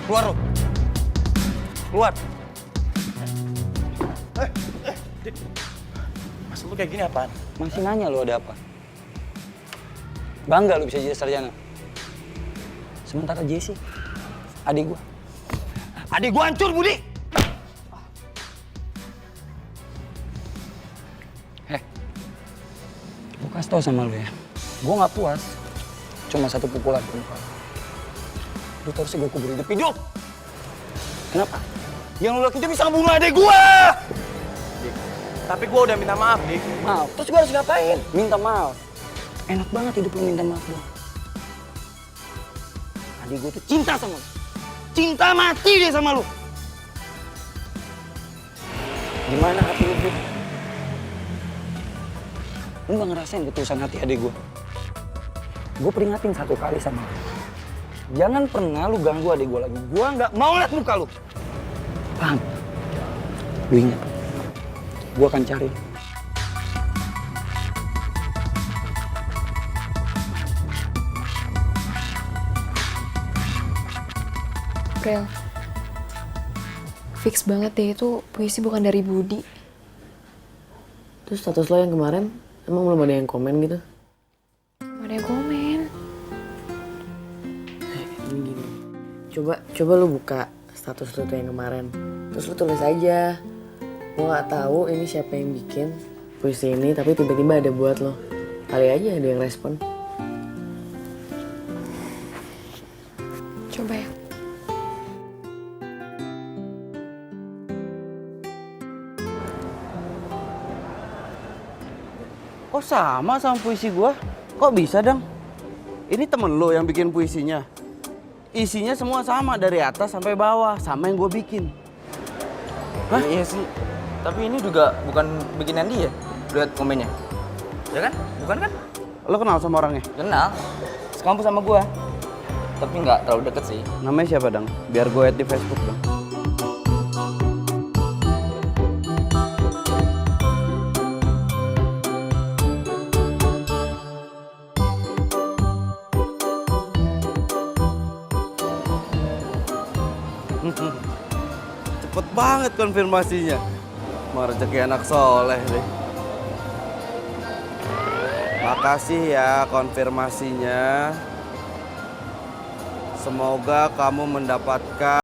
Keluar lo. Keluar. Maksud lu kayak gini apaan? Masih nanya lu ada apa? Bangga lu bisa jadi sarjana. Sementara Jesse, adik gua. Adik gua hancur, Budi! Gua kasih tau sama lu ya. Gua nggak puas. Cuma satu pukulan ke muka lu. Lu harusnya gua kubur hidup-hidup. Kenapa? Yang lu lakuin itu bisa ngebunuh adik gua! Tapi gua udah minta maaf, Dik. Maaf, terus gue harus ngapain? Minta maaf. Enak banget hidup lu minta maaf doang. Adik gue tuh cinta sama lu. Cinta mati dia sama lu. Gimana hati lu, Bud? Lu gak ngerasain ketulusan hati adik gue? Gue peringatin satu kali sama lu. Jangan pernah lu ganggu adik gue lagi. Gue gak mau liat muka lu. Paham? Lu ingat? Gue akan cari. Rel, fix banget deh itu puisi bukan dari Budi. Terus status lo yang kemarin, emang belum ada yang komen gitu? Mana yang komen? Gini. Coba lu buka status lu tuh yang kemarin. Terus lu tulis aja. Gue gak tahu ini siapa yang bikin puisi ini, tapi tiba-tiba ada buat lo. Kali aja ada yang respon. Coba ya. Kok sama puisi gua? Kok bisa, Dang? Ini temen lo yang bikin puisinya? Isinya semua sama, dari atas sampai bawah, sama yang gue bikin. Hah? Iya sih. Tapi ini juga bukan bikinan dia. Lihat komennya. Ya kan? Bukan kan? Lo kenal sama orangnya? Kenal. Sekampus sama gua. Tapi nggak terlalu deket sih. Namanya siapa, Dang? Biar gue add di Facebook, Dang. Cepet banget konfirmasinya. Mau rezeki anak soleh deh. Makasih ya konfirmasinya. Semoga kamu mendapatkan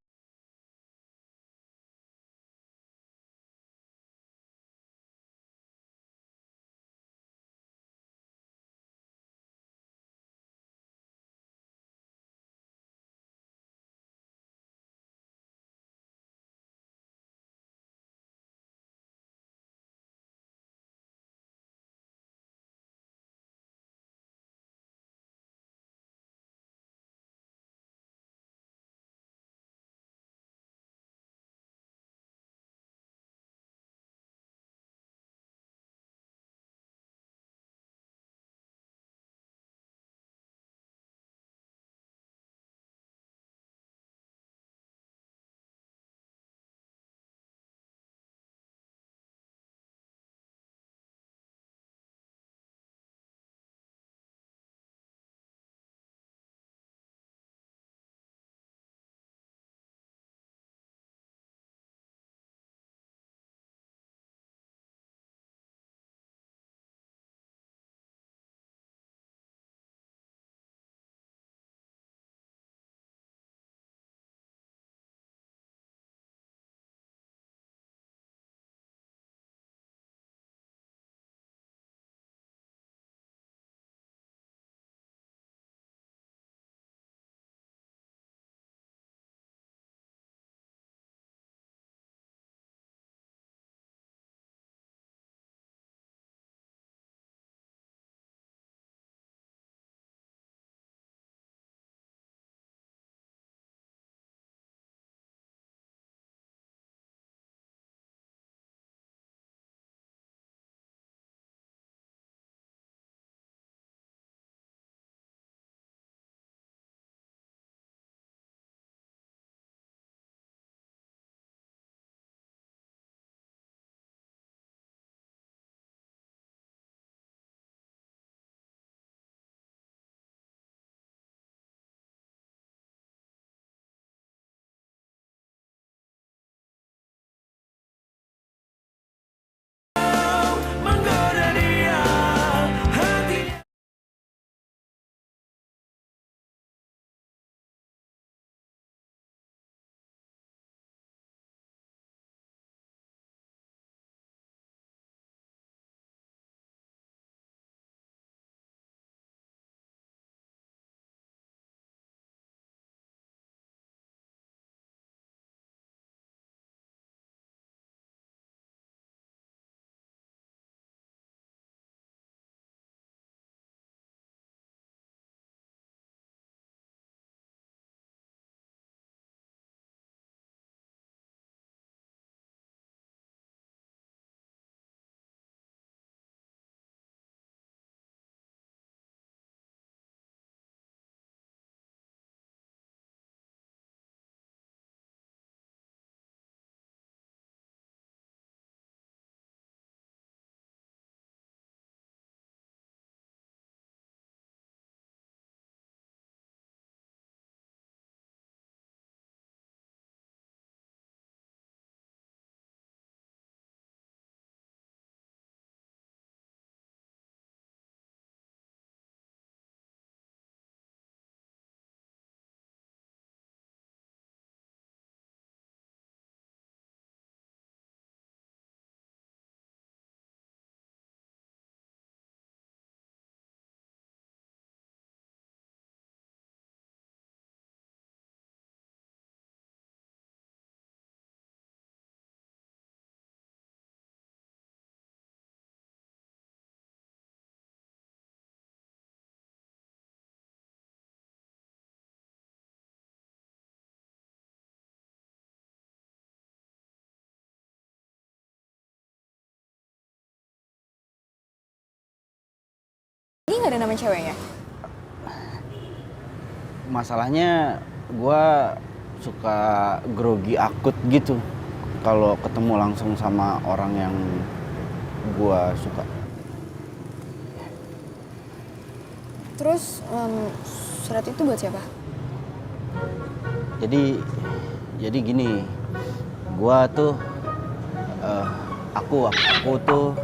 nggak ada nama ceweknya? Masalahnya gue suka grogi akut gitu kalau ketemu langsung sama orang yang gue suka. Terus surat itu buat siapa? Jadi gini, gue tuh aku tuh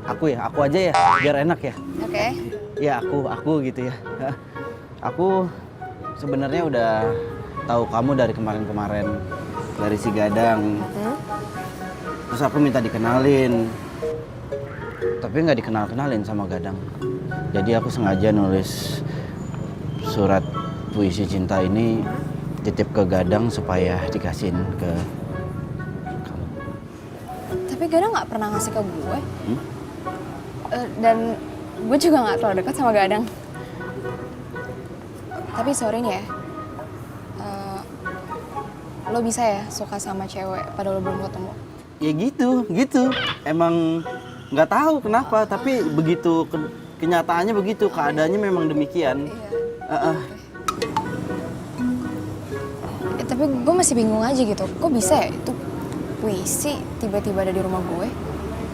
aku aja ya biar enak ya. Oke. Ya aku gitu ya. Aku sebenarnya udah tahu kamu dari kemarin dari si Gadang. Terus aku minta dikenalin, tapi nggak dikenalin sama Gadang. Jadi aku sengaja nulis surat puisi cinta ini titip ke Gadang supaya dikasihin ke kamu. Tapi Gadang nggak pernah ngasih ke gue. Dan gue juga nggak terlalu dekat sama Gadang. Tapi sorry nih ya, lo bisa ya suka sama cewek padahal lo belum ketemu? Ya gitu. Emang nggak tahu kenapa, tapi begitu kenyataannya begitu, keadaannya memang demikian. Iya. Tapi gue masih bingung aja gitu, kok bisa ya itu puisi tiba-tiba ada di rumah gue?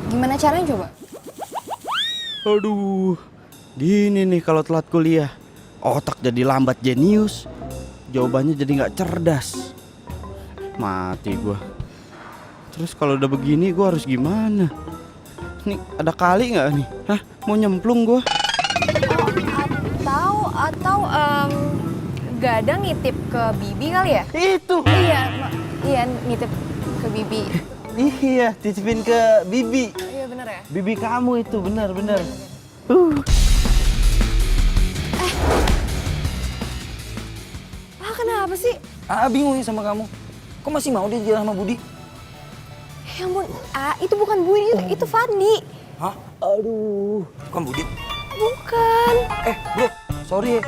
Gimana caranya coba? Aduh, gini nih kalau telat kuliah, otak jadi lambat jenius, jawabannya jadi nggak cerdas, mati gue. Terus kalau udah begini gue harus gimana? Nih ada kali nggak nih? Hah, mau nyemplung gue? Atau Gadang nitip ke Bibi kali ya? Itu. Iya nitip ke Bibi. Iya, titipin ke Bibi. Iya bener ya? Bibi kamu itu benar. Kenapa sih? Bingung nih sama kamu. Kok masih mau dia jalan sama Budi? Ya ampun, itu bukan Budi, itu Fadli. Hah? Aduh, bukan Budi? Bukan. Bro, sorry ya.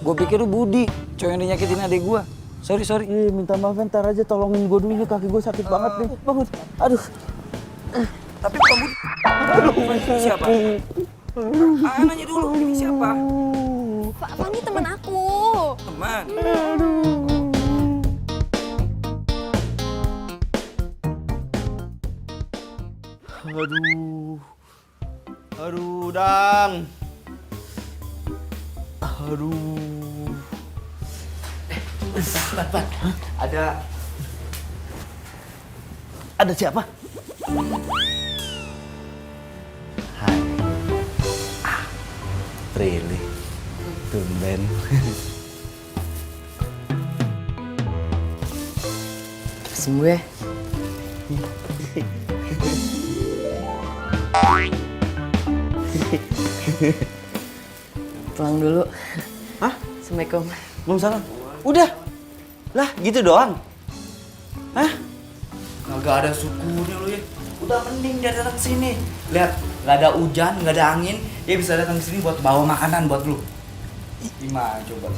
Gue pikir lu Budi, cowok yang dinyakitin adik gue. Sorry. Minta maaf, ntar aja tolongin gue dulu, kaki gue sakit banget nih. Bangun. Aduh. Tapi bukan Budi. Aduh, siapa? Nanya dulu, ini siapa? Fadli teman aku. Teman. Aduh, Dang. Aduh. Pan. Ada siapa? Hai. Prilly. Tumben. Pesan gue. Pulang dulu. Hah? Assalamualaikum. Waalaikumsalam. Udah. Lah, gitu doang. Hah? Kagak ada syukurnya lu ya. Udah mending dia datang sini. Lihat, nggak ada hujan, nggak ada angin, dia bisa datang sini buat bawa makanan buat lu. Gimana coba?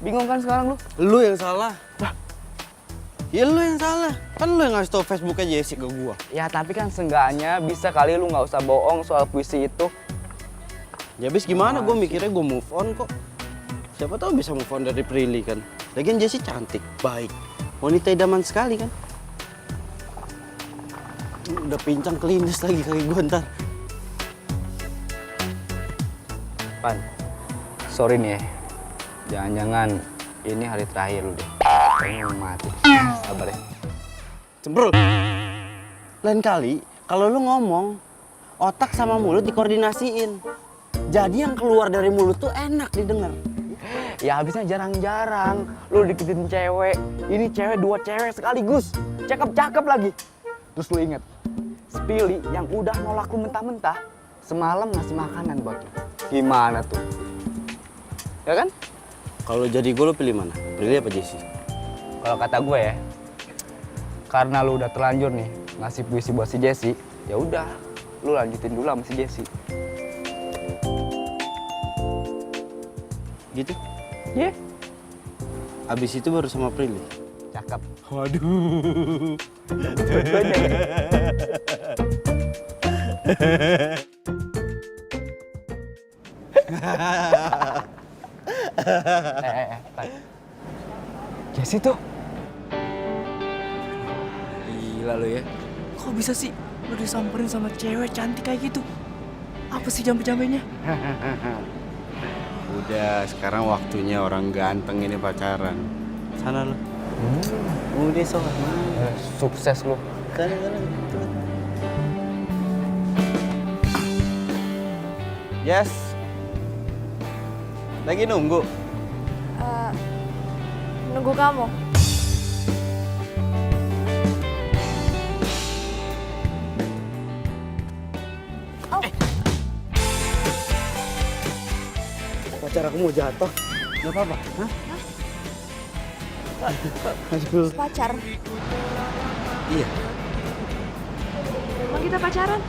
Bingung kan sekarang lu? Lu yang salah. Ya lu yang salah. Kan lu yang ngasih tau Facebooknya Jesse ke gua. Ya tapi kan seenggaknya bisa kali lu nggak usah bohong soal puisi itu. Ya abis gimana, gue mikirnya gue move on kok. Siapa tahu bisa move on dari Prilly kan. Lagian Jessie cantik, baik, wanita idaman sekali kan. Udah pincang kelindes lagi kaki gue ntar. Pan, sorry nih ya. Jangan-jangan ini hari terakhir lu deh. Kayaknya mau mati. Sabar ya. Cemberut. Lain kali kalau lu ngomong, otak sama mulut dikoordinasiin. Jadi yang keluar dari mulut tuh enak didengar. Ya habisnya jarang-jarang lu deketin cewek. Ini cewek, dua cewek sekaligus. Cakep-cakep lagi. Terus lu inget, Spilly yang udah nolak lu mentah-mentah semalam ngasih makanan buat lu. Gimana tuh? Ya kan? Kalau jadi gue, lu pilih mana? Prilly apa Jessie? Kalau kata gue ya, karena lu udah terlanjur nih ngasih puisi buat si Jessie, ya udah, lu lanjutin dulu sama si Jessie. Gitu? Iya. Abis itu baru sama Prilly. cakep. Waduh. Jesse tuh. Gila lo ya. Kok bisa sih lo disamperin sama cewek cantik kayak gitu? Apa sih jampe-jampenya? Udah, sekarang waktunya orang ganteng ini pacaran. Sana lu. Udah sok. Sukses lo. Sana. Yes. Lagi nunggu. Nunggu kamu. Pacar aku mau jatuh. Gak apa-apa. Hah? Aduh. Pacar. Iya. Emang kita pacaran?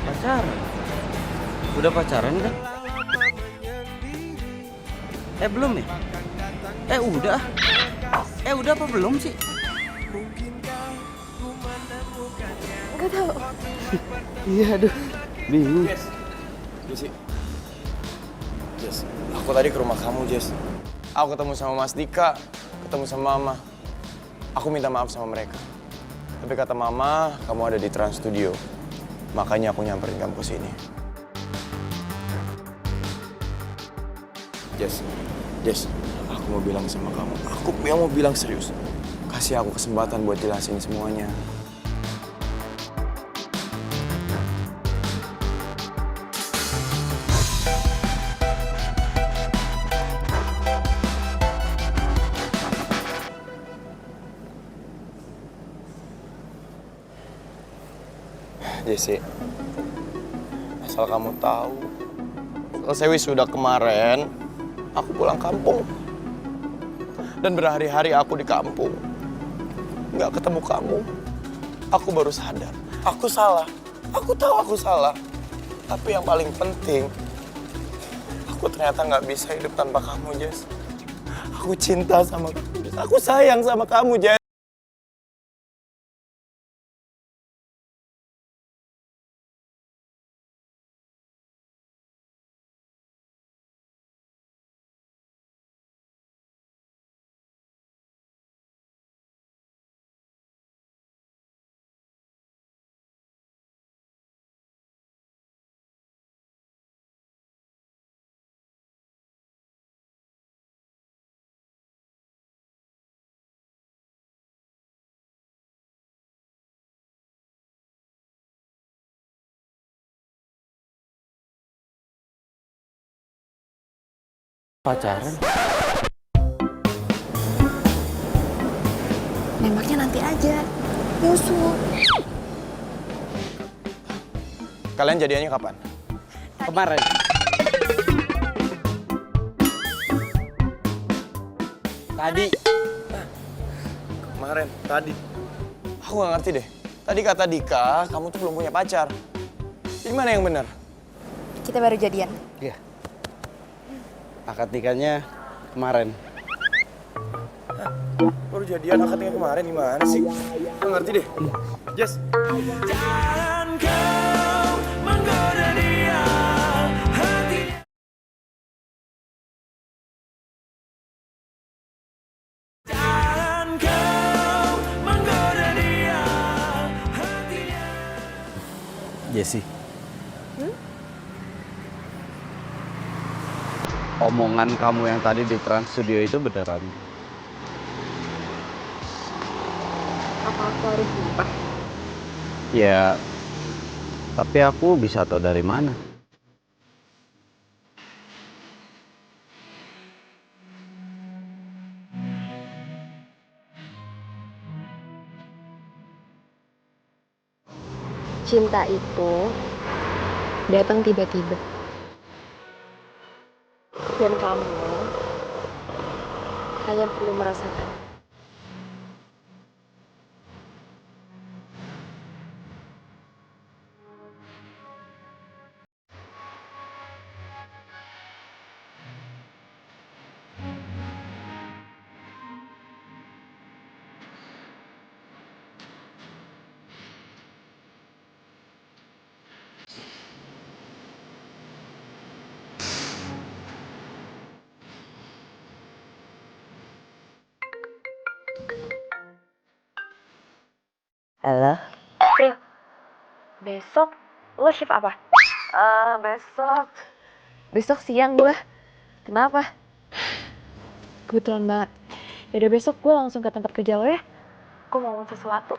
Pacaran. Udah pacaran kan? Belum ya? Udah. Udah apa belum sih? Gak tahu. Iya, aduh. Bingung. Jesse. Jess, aku tadi ke rumah kamu, Jess. Aku ketemu sama Mas Dika, ketemu sama Mama. Aku minta maaf sama mereka. Tapi kata Mama, kamu ada di Trans Studio. Makanya aku nyamperin kamu ke sini. Jess, aku mau bilang sama kamu. Aku mau bilang serius. Kasih aku kesempatan buat jelasin semuanya. Jesse, asal kamu tahu, selesai wisuda kemarin, aku pulang kampung. Dan berhari-hari aku di kampung, nggak ketemu kamu. Aku baru sadar, aku salah. Aku tahu aku salah. Tapi yang paling penting, aku ternyata nggak bisa hidup tanpa kamu, Jess. Aku cinta sama kamu, Jess. Aku sayang sama kamu, Jess. Pacaran? Nembaknya nanti aja. Nyusul. Kalian jadiannya kapan? Kemarin. Tadi. Kemarin, tadi. Aku nggak ngerti deh. Tadi kata Dika, kamu tuh belum punya pacar. Jadi mana yang benar? Kita baru jadian. Iya. Akad nikahnya kemarin. Baru jadian akad nikah kemarin, gimana sih? Nggak ngerti deh. Jess. Jangan kau menggoda dia, hatinya. Jangan kau menggoda dia, hatinya. Jesse. Omongan kamu yang tadi di Trans Studio itu beneran? Apa aku harus lupa? Ya, tapi aku bisa tahu dari mana? Cinta itu datang tiba-tiba. Dan kamu hanya perlu merasakan. Halo? April, besok lo shift apa? Besok siang gue. Kenapa? Kebetulan banget. Yaudah besok gue langsung ke tempat kerja lo ya. Gue mau ngomong sesuatu.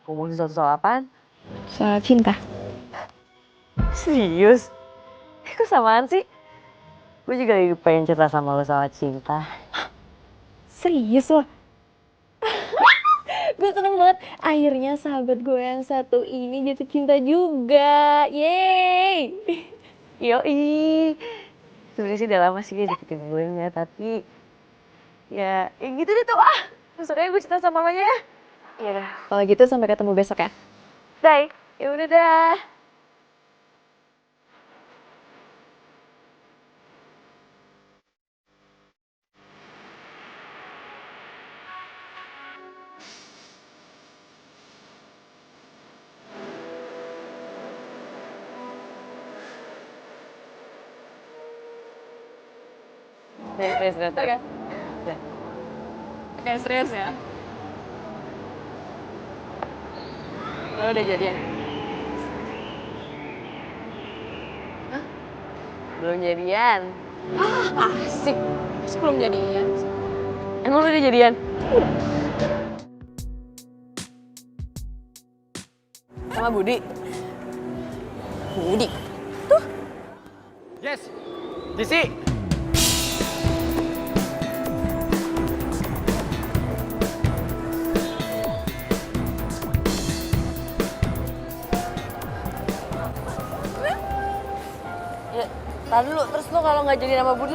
Ngomongin soal apaan? Soal cinta. Serius? Kok samaan sih? Gue juga lagi pengen cerita sama lo soal cinta. Serius lo? Gue seneng banget. Akhirnya sahabat gue yang satu ini jatuh cinta juga. Yeay! Yoi. Sebenarnya sih udah lama sih dia deketin gue ya, tapi ya gitu deh tuh Maksudnya gue cerita sama mamanya ya. Ya udah, kalau gitu sampai ketemu besok ya. Bye. Ya udah dah. Serius. Oke, serius ya. Lo udah jadian? Hah? Belum jadian. Asik. Terus belum jadian. Emang lu udah jadian? Sama Budi? Budi? Yes, Jesse. Ya, tar dulu. Terus lu kalau nggak jadi sama Budi,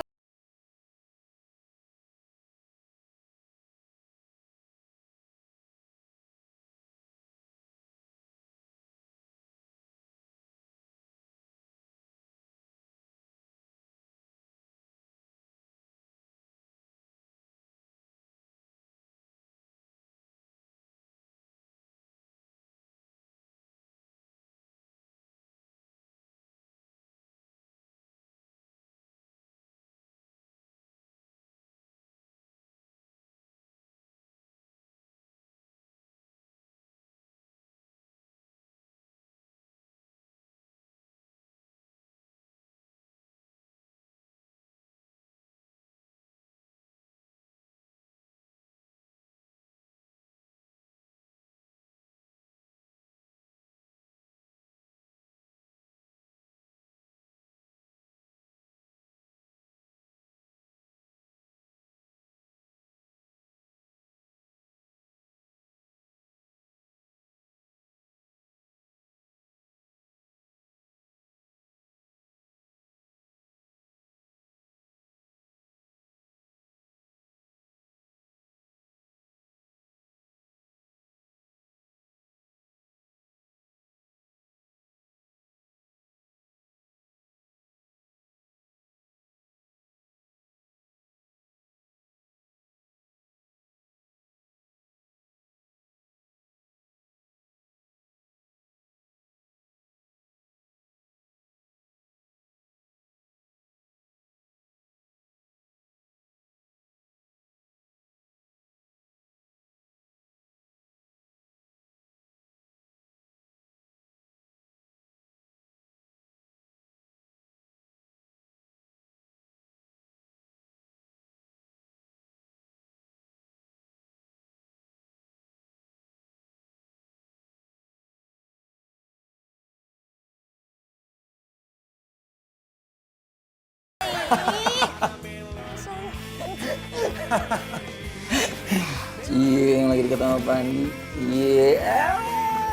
Cie, yang lagi deket sama Pandi. Iya.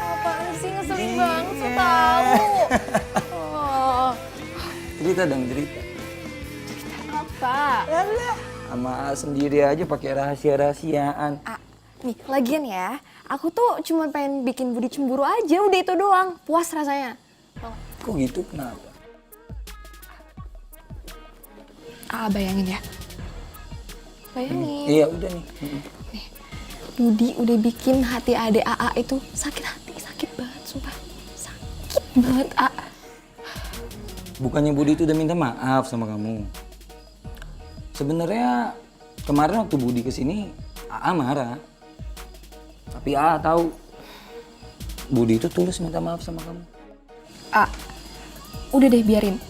Apaan sih? Ngeselin banget sih tahu. Oh, Cerita dong, cerita. apa? Sama A sendiri aja pakai rahasia-rahasiaan. Nih, lagian ya, aku tuh cuma pengen bikin Budi cemburu aja, udah itu doang. Puas rasanya. Kok gitu, kenapa? Bayangin ya. Bayangin. Iya, udah nih. Budi udah bikin hati adek AA itu sakit hati, sakit banget, sumpah. Sakit banget, A. Bukannya Budi itu udah minta maaf sama kamu. Sebenarnya kemarin waktu Budi kesini, AA marah. Tapi tahu Budi itu tulus minta maaf sama kamu. Udah deh biarin.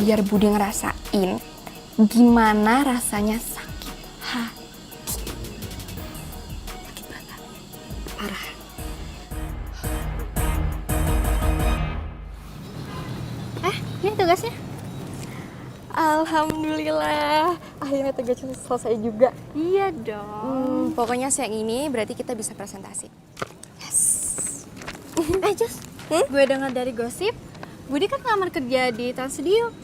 Biar Budi ngerasain gimana rasanya sakit hati. Sakit banget. Parah. Ini tugasnya. Alhamdulillah, akhirnya tugasnya selesai juga. Iya dong. Pokoknya siang ini berarti kita bisa presentasi. Yes. Just, gue dengar dari gosip, Budi kan ngelamar kerja di Trans Studio.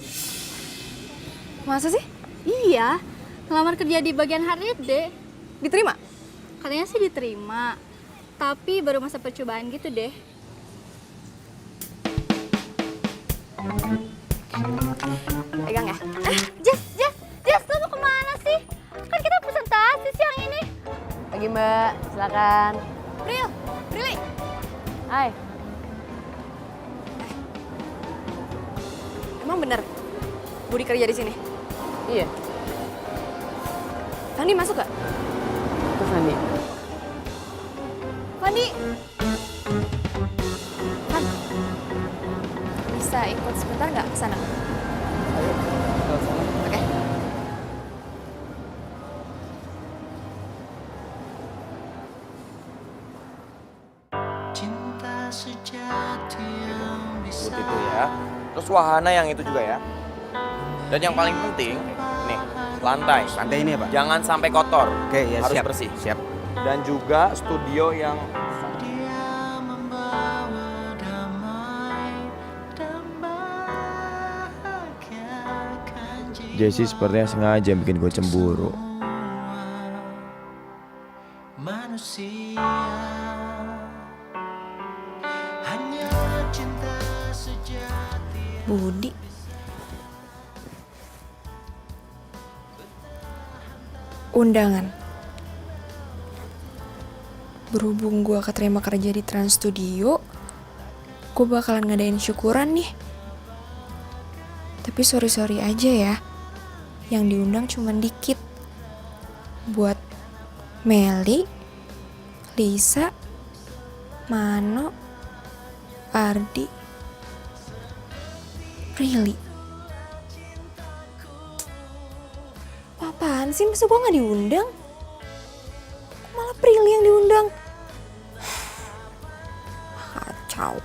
Masa sih? Iya, ngelamar kerja di bagian HRD. Diterima? Katanya sih diterima, tapi baru masa percobaan gitu deh. Pegang ya. Jess, lo mau kemana sih? Kan kita presentasi siang ini. Pagi Mbak, silakan. Prilly. Hai. Emang bener Budi kerja di sini? Iya. Fandi masuk gak? Terus Fandi. Fandi. Bisa ikut sebentar nggak ke sana? Oke. Cinta sejati yang bisa Putih itu ya. Terus wahana yang itu juga ya. Dan yang paling penting, nih, lantai. Lantai ini ya, Pak? Jangan sampai kotor. Oke, ya, harus siap. bersih. Siap. Dan juga studio yang dia membawa damai dan bahagiakan jiwa Jessie sepertinya sengaja bikin gue cemburu. manusia. Hanya cinta sejati. Budi. Undangan. Berhubung gue keterima kerja di Trans Studio, gue bakalan ngadain syukuran nih. Tapi sorry aja ya, yang diundang cuma dikit. Buat Meli, Lisa, Mano, Ardi, Prilly. Apaan sih, masa gue gak diundang? Kok malah Prilly yang diundang? Kacau.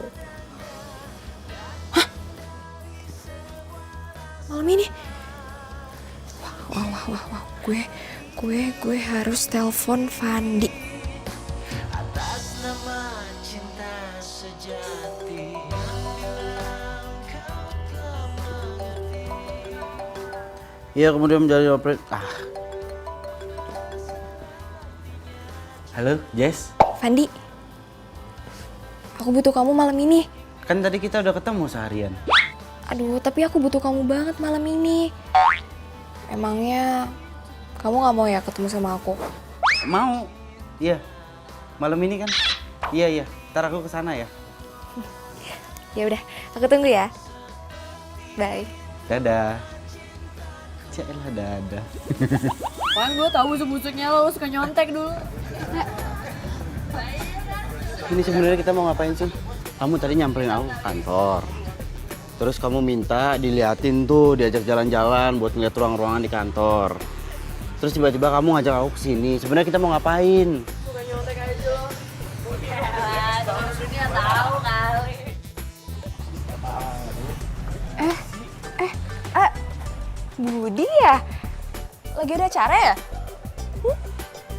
Hah? Malam ini? Wah. Gue harus telepon Fandi. Atas nama cinta sejati yang bilang kau telah mengerti. Iya, kemudian menjadi operate. Halo, Jess. Fandi, aku butuh kamu malam ini. Kan tadi kita udah ketemu seharian. Aduh, tapi aku butuh kamu banget malam ini. Emangnya kamu gak mau ya ketemu sama aku? Mau? Iya. Malam ini kan? Iya. Ntar aku kesana ya. Ya udah, aku tunggu ya. Bye. Dadah. Cielah dadah. Kan gue tahu busuk-busuknya lo suka nyontek dulu. Ini sebenarnya kita mau ngapain sih? Kamu tadi nyamperin aku ke kantor. Terus kamu minta diliatin tuh, diajak jalan-jalan buat ngeliat ruang-ruangan di kantor. Terus tiba-tiba kamu ngajak aku ke sini. Sebenarnya kita mau ngapain? Suka nyontek aja lo. Yalah, orang dunia tahu kali. Budi ya? Lagi ada acara ya?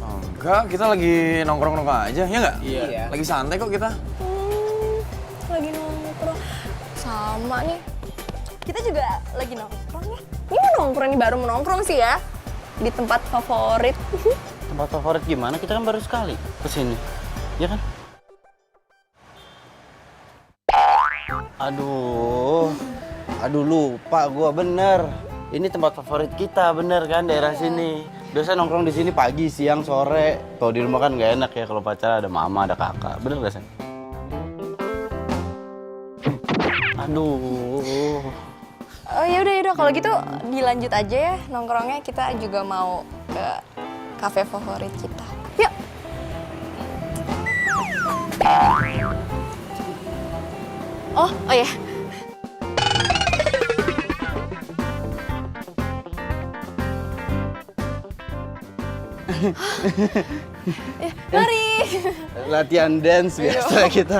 Enggak, kita lagi nongkrong-nongkrong aja, ya nggak? Iya. Lagi santai kok kita. Lagi nongkrong. Sama nih. Kita juga lagi nongkrong ya. Ini mau nongkrong nih, baru mau nongkrong sih ya. Di tempat favorit. Tempat favorit gimana? Kita kan baru sekali ke sini. Ya kan? Aduh lupa gua bener. Ini tempat favorit kita bener kan, daerah sini. Biasa nongkrong di sini pagi, siang, sore. Kalau di rumah kan nggak enak ya kalau pacar ada mama, ada kakak. Bener gak, Sen? Aduh. Oh yaudah kalau gitu dilanjut aja ya nongkrongnya. Kita juga mau ke kafe favorit kita. Yuk. Oh ya. Mari. Latihan dance biasa kita.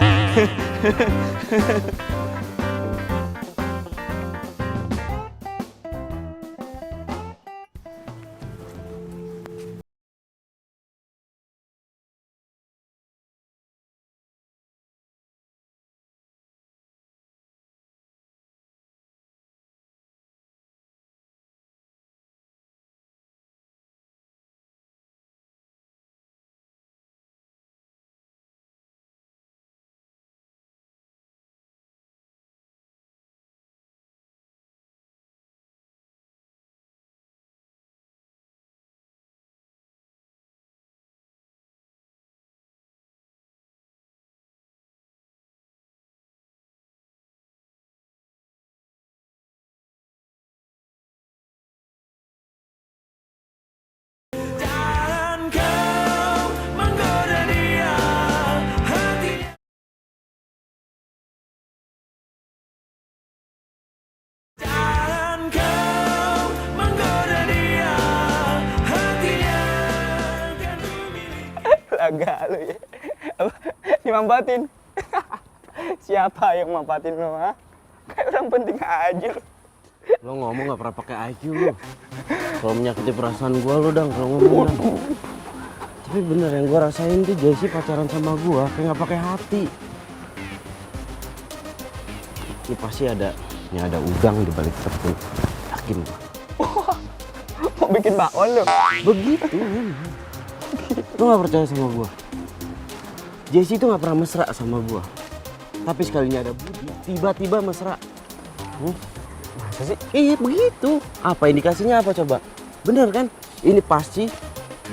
Agak lu ya. Apa? Dimampatin. Siapa yang mampatin lo, ha? Kayak orang penting aja lu. Lo ngomong gak pernah pakai IQ lo. Kalau menyakiti perasaan gua lo dang kalau ngomong dang. Tapi bener yang gua rasain tuh Jessie pacaran sama gua kayak gak pakai hati. Ini pasti ada udang di balik tepung. Yakin gua. Mau bikin bakwan lo? Begitu memang. Lo gak percaya sama gua? Jessie tuh gak pernah mesra sama gua. Tapi sekalinya ada Budi, tiba-tiba mesra. Masa sih? Iya begitu. Apa indikasinya apa coba? Bener kan? Ini pasti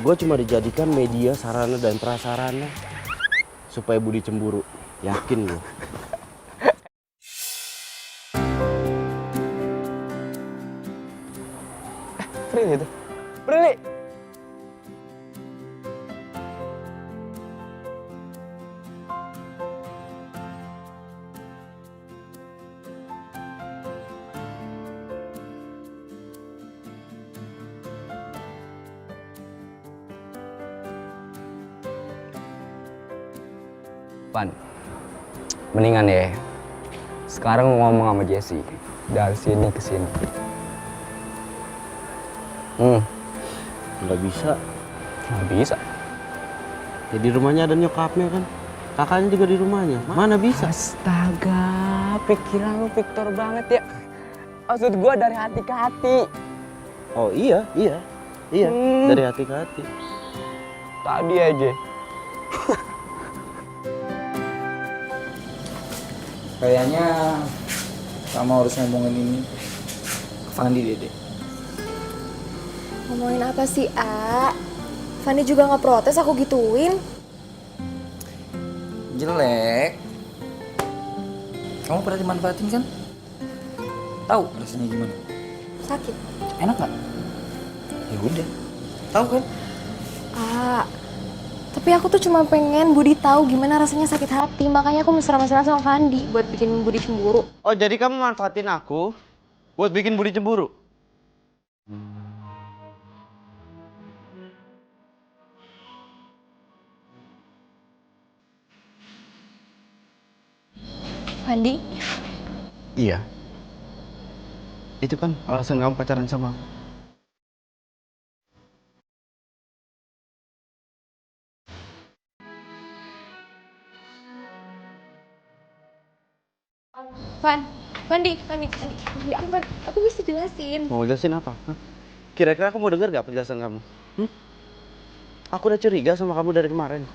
gue cuma dijadikan media sarana dan prasarana supaya Budi cemburu. Yakin gue. Prilly tuh. Prilly! Pan, mendingan ya. Sekarang ngomong sama Jessie dari sini ke sini. Nggak bisa. Nggak bisa. Ya di rumahnya ada nyokapnya kan. Kakaknya juga di rumahnya. Mana bisa? Astaga, pikiran lu Victor banget ya. Maksud gua dari hati ke hati. Oh iya. Dari hati ke hati. Tadi aja. Kayaknya kamu harus ngomongin ini ke Fandi, Dede. Ngomongin apa sih, A? Fandi juga nggak protes aku gituin. Jelek. Kamu pernah dimanfaatin kan? Tahu rasanya gimana? Sakit. Enak nggak? Ya udah. Tahu kan? A, tapi aku tuh cuma pengen Budi tahu gimana rasanya sakit hati. Makanya aku mesra-mesraan sama Fandi buat bikin Budi cemburu. Oh jadi kamu manfaatin aku buat bikin Budi cemburu? Fandi? Iya. Itu kan alasan kamu pacaran sama aku. Fandi, aku bisa jelasin. Mau jelasin apa? Hah? Kira-kira aku mau denger gak penjelasan kamu? Aku udah curiga sama kamu dari kemarin.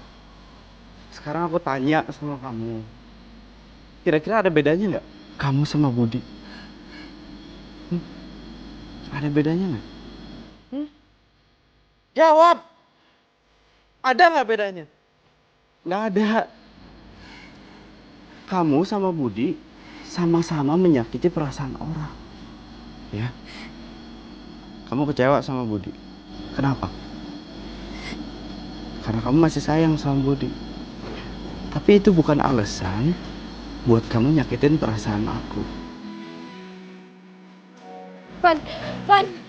Sekarang aku tanya sama kamu. Kira-kira ada bedanya nggak kamu sama Budi? Ada bedanya nggak? Jawab! Ada nggak bedanya? Nggak ada. Kamu sama Budi sama-sama menyakiti perasaan orang. Ya. Kamu kecewa sama Budi. Kenapa? Karena kamu masih sayang sama Budi. Tapi itu bukan alasan buat kamu nyakitin perasaan aku. Van, Van.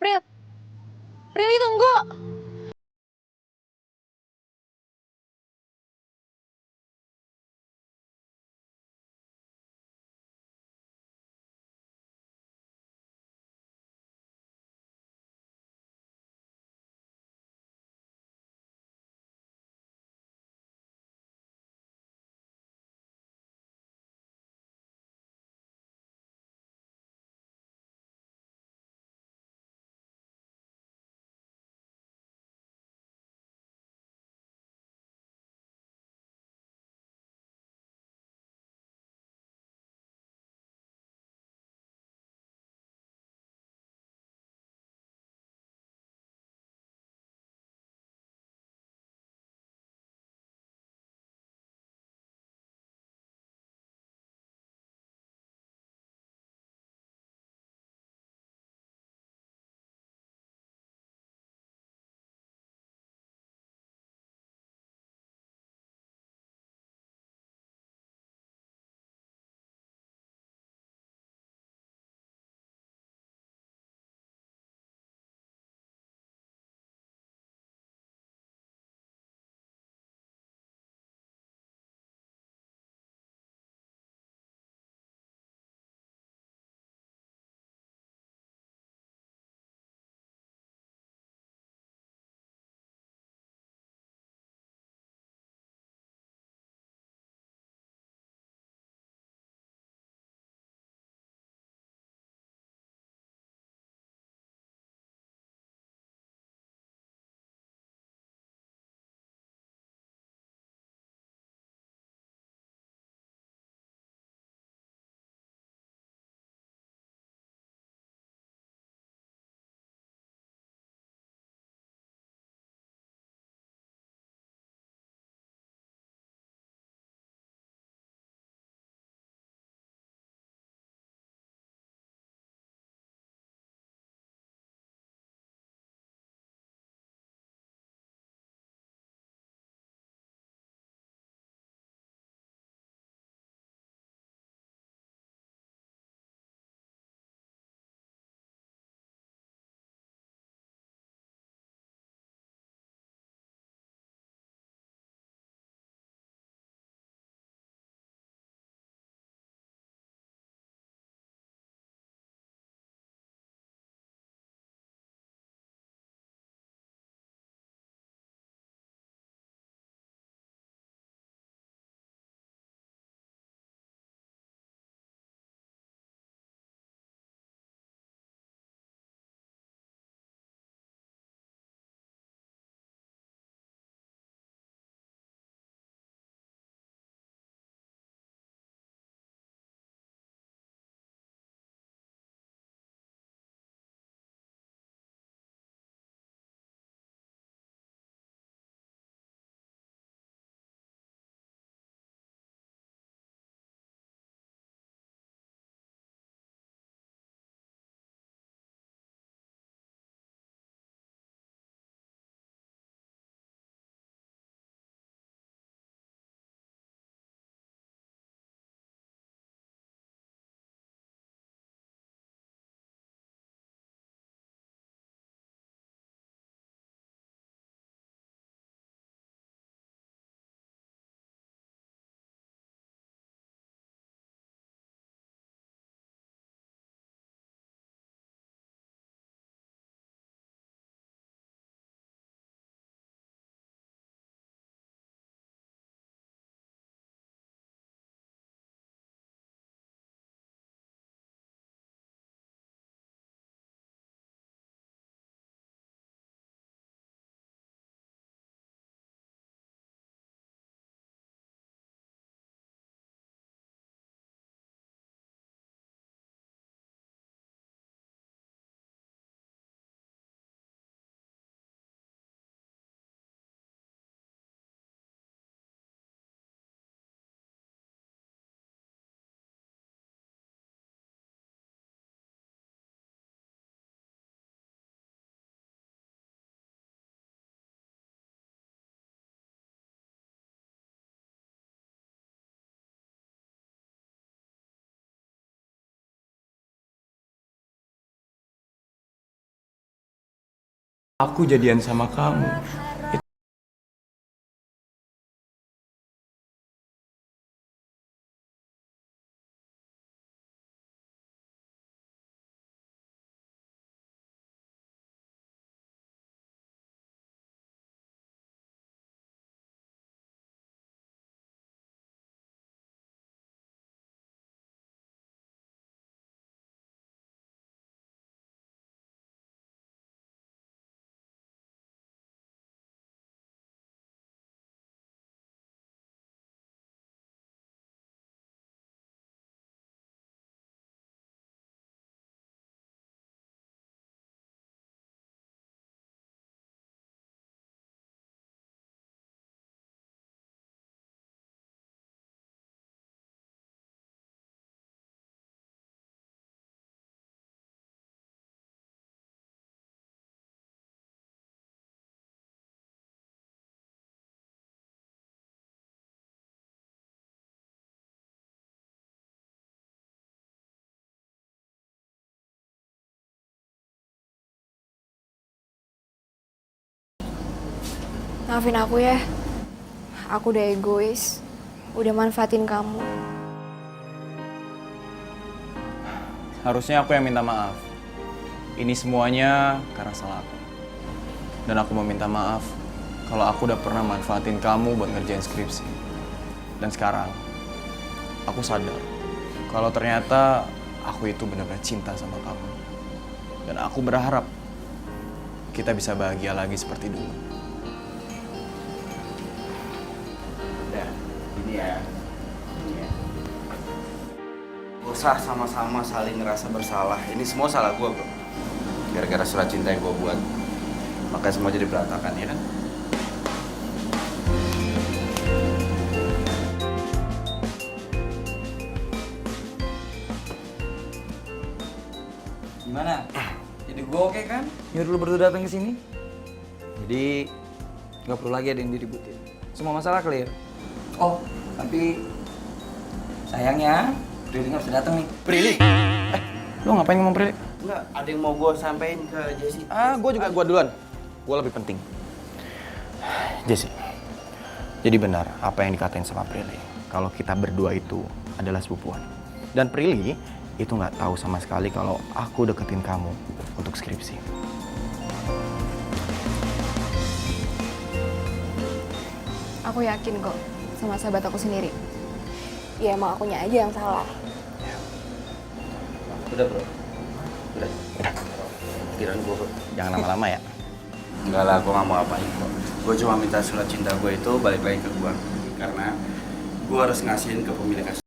Pril, Prilly tunggu. aku jadian sama kamu. Maafin aku ya. Aku udah egois. Udah manfaatin kamu. Harusnya aku yang minta maaf. Ini semuanya karena salah aku. Dan aku mau minta maaf kalau aku udah pernah manfaatin kamu buat ngerjain skripsi. Dan sekarang, aku sadar kalau ternyata aku itu benar-benar cinta sama kamu. Dan aku berharap kita bisa bahagia lagi seperti dulu. Udah, ini ya. Gak usah sama-sama saling ngerasa bersalah. Ini semua salah gue, bro. Gara-gara surat cinta yang gue buat. Makanya semua jadi berantakan, ya kan? Gimana? Jadi gue oke kan? Nyuruh lu berdua datang ke sini. Jadi nggak perlu lagi ada yang diributin. Semua masalah clear. Oh, tapi sayangnya Prilly nggak bisa datang nih. Prilly? Lu ngapain ngomong Prilly? Enggak, ada yang mau gue sampein ke Jessie. Gue duluan. Gue lebih penting. Jessie, jadi benar apa yang dikatain sama Prilly. Kalau kita berdua itu adalah sepupuan. Dan Prilly itu nggak tahu sama sekali kalau aku deketin kamu untuk skripsi. Aku yakin kok sama sahabat aku sendiri. Ya emang akunya aja yang salah. Udah, bro. Udah. Pikiran gue, bro. Jangan lama-lama ya. Enggak lah, gue gak mau apain kok. Gue cuma minta surat cinta gue itu balik lagi ke gue. Karena gue harus ngasihin ke pemilik asli.